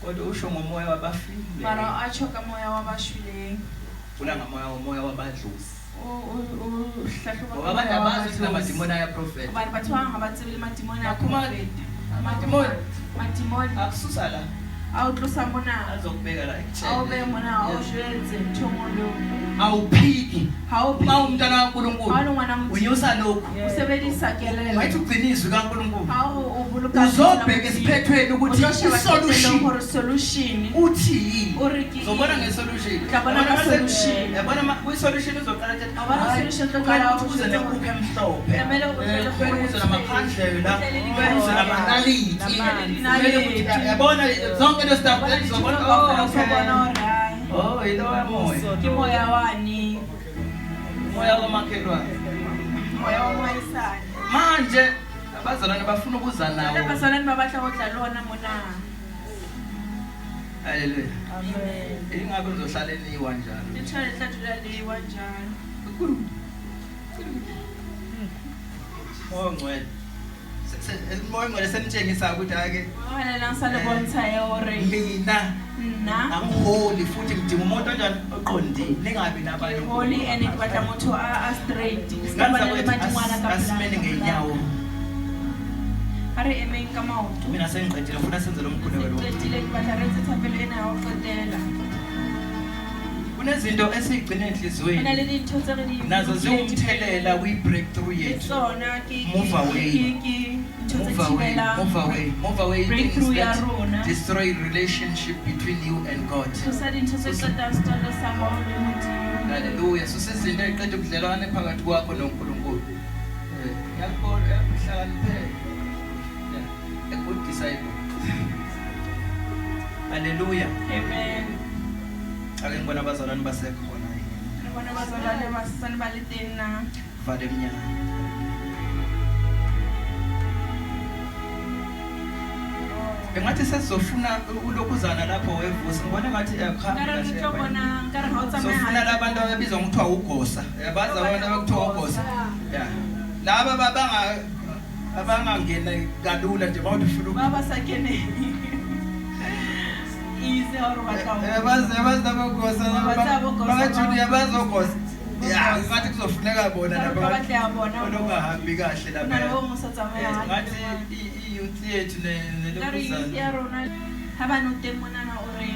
A: kodwa usho ngomoya wabafile
E: mara acho ka moya wabashile
A: ula ngomoya wabadlusi
E: uhlahluba
A: abantu abazi ukuthi amadimoni aya prophet
E: abantu bathwanga batsebele madimoni ya prophet madimoni
A: akususa la
D: a o tlosa mona
A: azokubeka la
D: a o be mona a o jwetse ntho ngolo
A: awuphiki
D: ha o
A: uma umntana
D: ha
A: kaNkulunkulu
D: o le ngwana motho
A: unyusa lokhu
D: o sebedisa kelello
A: wayithi ugcina izwi kaNkulunkulu
D: ha o boloka
A: uzobheka esiphethweni ukuthi isolution
D: for solution
A: uthi yini
D: o re ke
A: uzobona ngesolution
D: Uyabona nge-solution.
A: yabona kwi-solution uzoqala nje
D: Awubona i-solution uzoqala
A: ukuze nekuphe emhlophe
D: Kumele uvele
A: kumele kuze namakhandlela
D: Uhlele
A: kuze namanaliti kumele ukuthi
D: Namanaliti.
A: yabona zonke le stuff then uzobona oh
D: uzobona
A: okay
D: alright
A: oh yiloya moya
D: ke moya wani
A: moya kamakhelwane
D: moya womoyisana
A: manje abazalwane bafuna ukuza nawo
D: abazalwane babatla go tla lona mona
A: haleluya
D: amen
A: ingabe uzohlala eniwa njalo
D: lithole hlatshula liwa njalo
A: moya ngcwele moya ngcwele senitshengisa ukuthi ake
D: wena langsale bontsha yore
A: mina
D: na
A: angiholi futhi ngidinga umuntu onjani oqondile ningabi nabanye
D: holy and it batla motho a straight
A: Sikanza kwethu asimene ngeenyawo
D: are emeng ka maoto
A: mina sengiqedile ngifuna senze lo mkhuleko lo
D: qedile ke batla re tsetsa pele ena o qetela
A: kunezinto esiyigcina enhliziyweni
D: ena le dintho tse re di
A: nazo ziwumthelela kwi-breakthrough
D: le
A: yethu
D: tsona ke
A: Move away.
D: ntho tse
A: move away
D: thibelang
A: move away move away things
D: breakthrough ya
A: that
D: rona
A: destroy relationship between you and God
D: tlosa dintho tse qetang setondo sa hao le modimo
A: haleluya susezinto eqeda ubudlelwane phakathi kwakho noNkulunkulu yakubona yakuhlakaniphela a good disciple haleluya
D: amen
A: ake ngibona abazalwane basekhona yini
D: re bona bazalwane ba sane ba le teng na
A: vale emnyama engathi sesizofuna ulokhuzana lapho wevusa ngibona ngathi
D: nkare re tlo bona nkare ga o
A: sofuna
D: tsamaya
A: labantu ababizwa ngokuthiwa ugosa yabazi abantu abakuthiwa ugosa ya laba abangangena kalula nje bawuthi ufuna
D: ba ba sa kene easy or batla
A: yabazi abagosa
D: Yabazi abogosa,
A: bangajuni yabazi ogosa ya ngathi kuzofuneka bona
D: Nkare ba batla ya bona
A: olungahambi kahle
D: na le
A: lapha
D: o mo sa tsamaya
A: ngathi i-youth yethu
D: nkare youth
A: nelokhuzana
D: ya rona ha ba no teng monana o re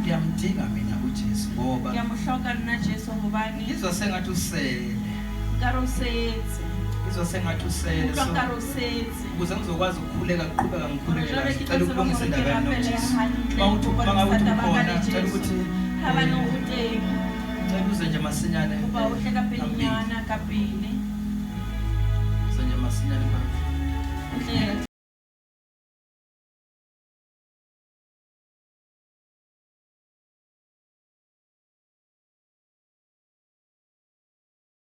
A: ngiyamdinga mina uJesu ngoba
D: ke a mo hloka nna Jesu gobane
A: ngizwa sengathi usele
D: nkare o setse
A: ngizwa sengathi usele
D: utlwa
A: so
D: nkare o setse
A: ukuze ngizokwazi ukukhuleka qhubeka ngikhuleke
D: jwale
A: kahle
D: ke
A: cela
D: tla
A: ukulungisa
D: tseba
A: indaba
D: gore ke rapele
A: noJesu
D: hantle
A: bawuthi
D: go bona
A: bangawuthi
D: bothata ba ka
A: ukhona
D: le
A: cela
D: Jesu.
A: ukuthi
D: ha ba no o teng
A: cela uze nje masinyane
D: goba o tle ka pelenyana ka pele
A: uze nje masinyane phambi
D: o tle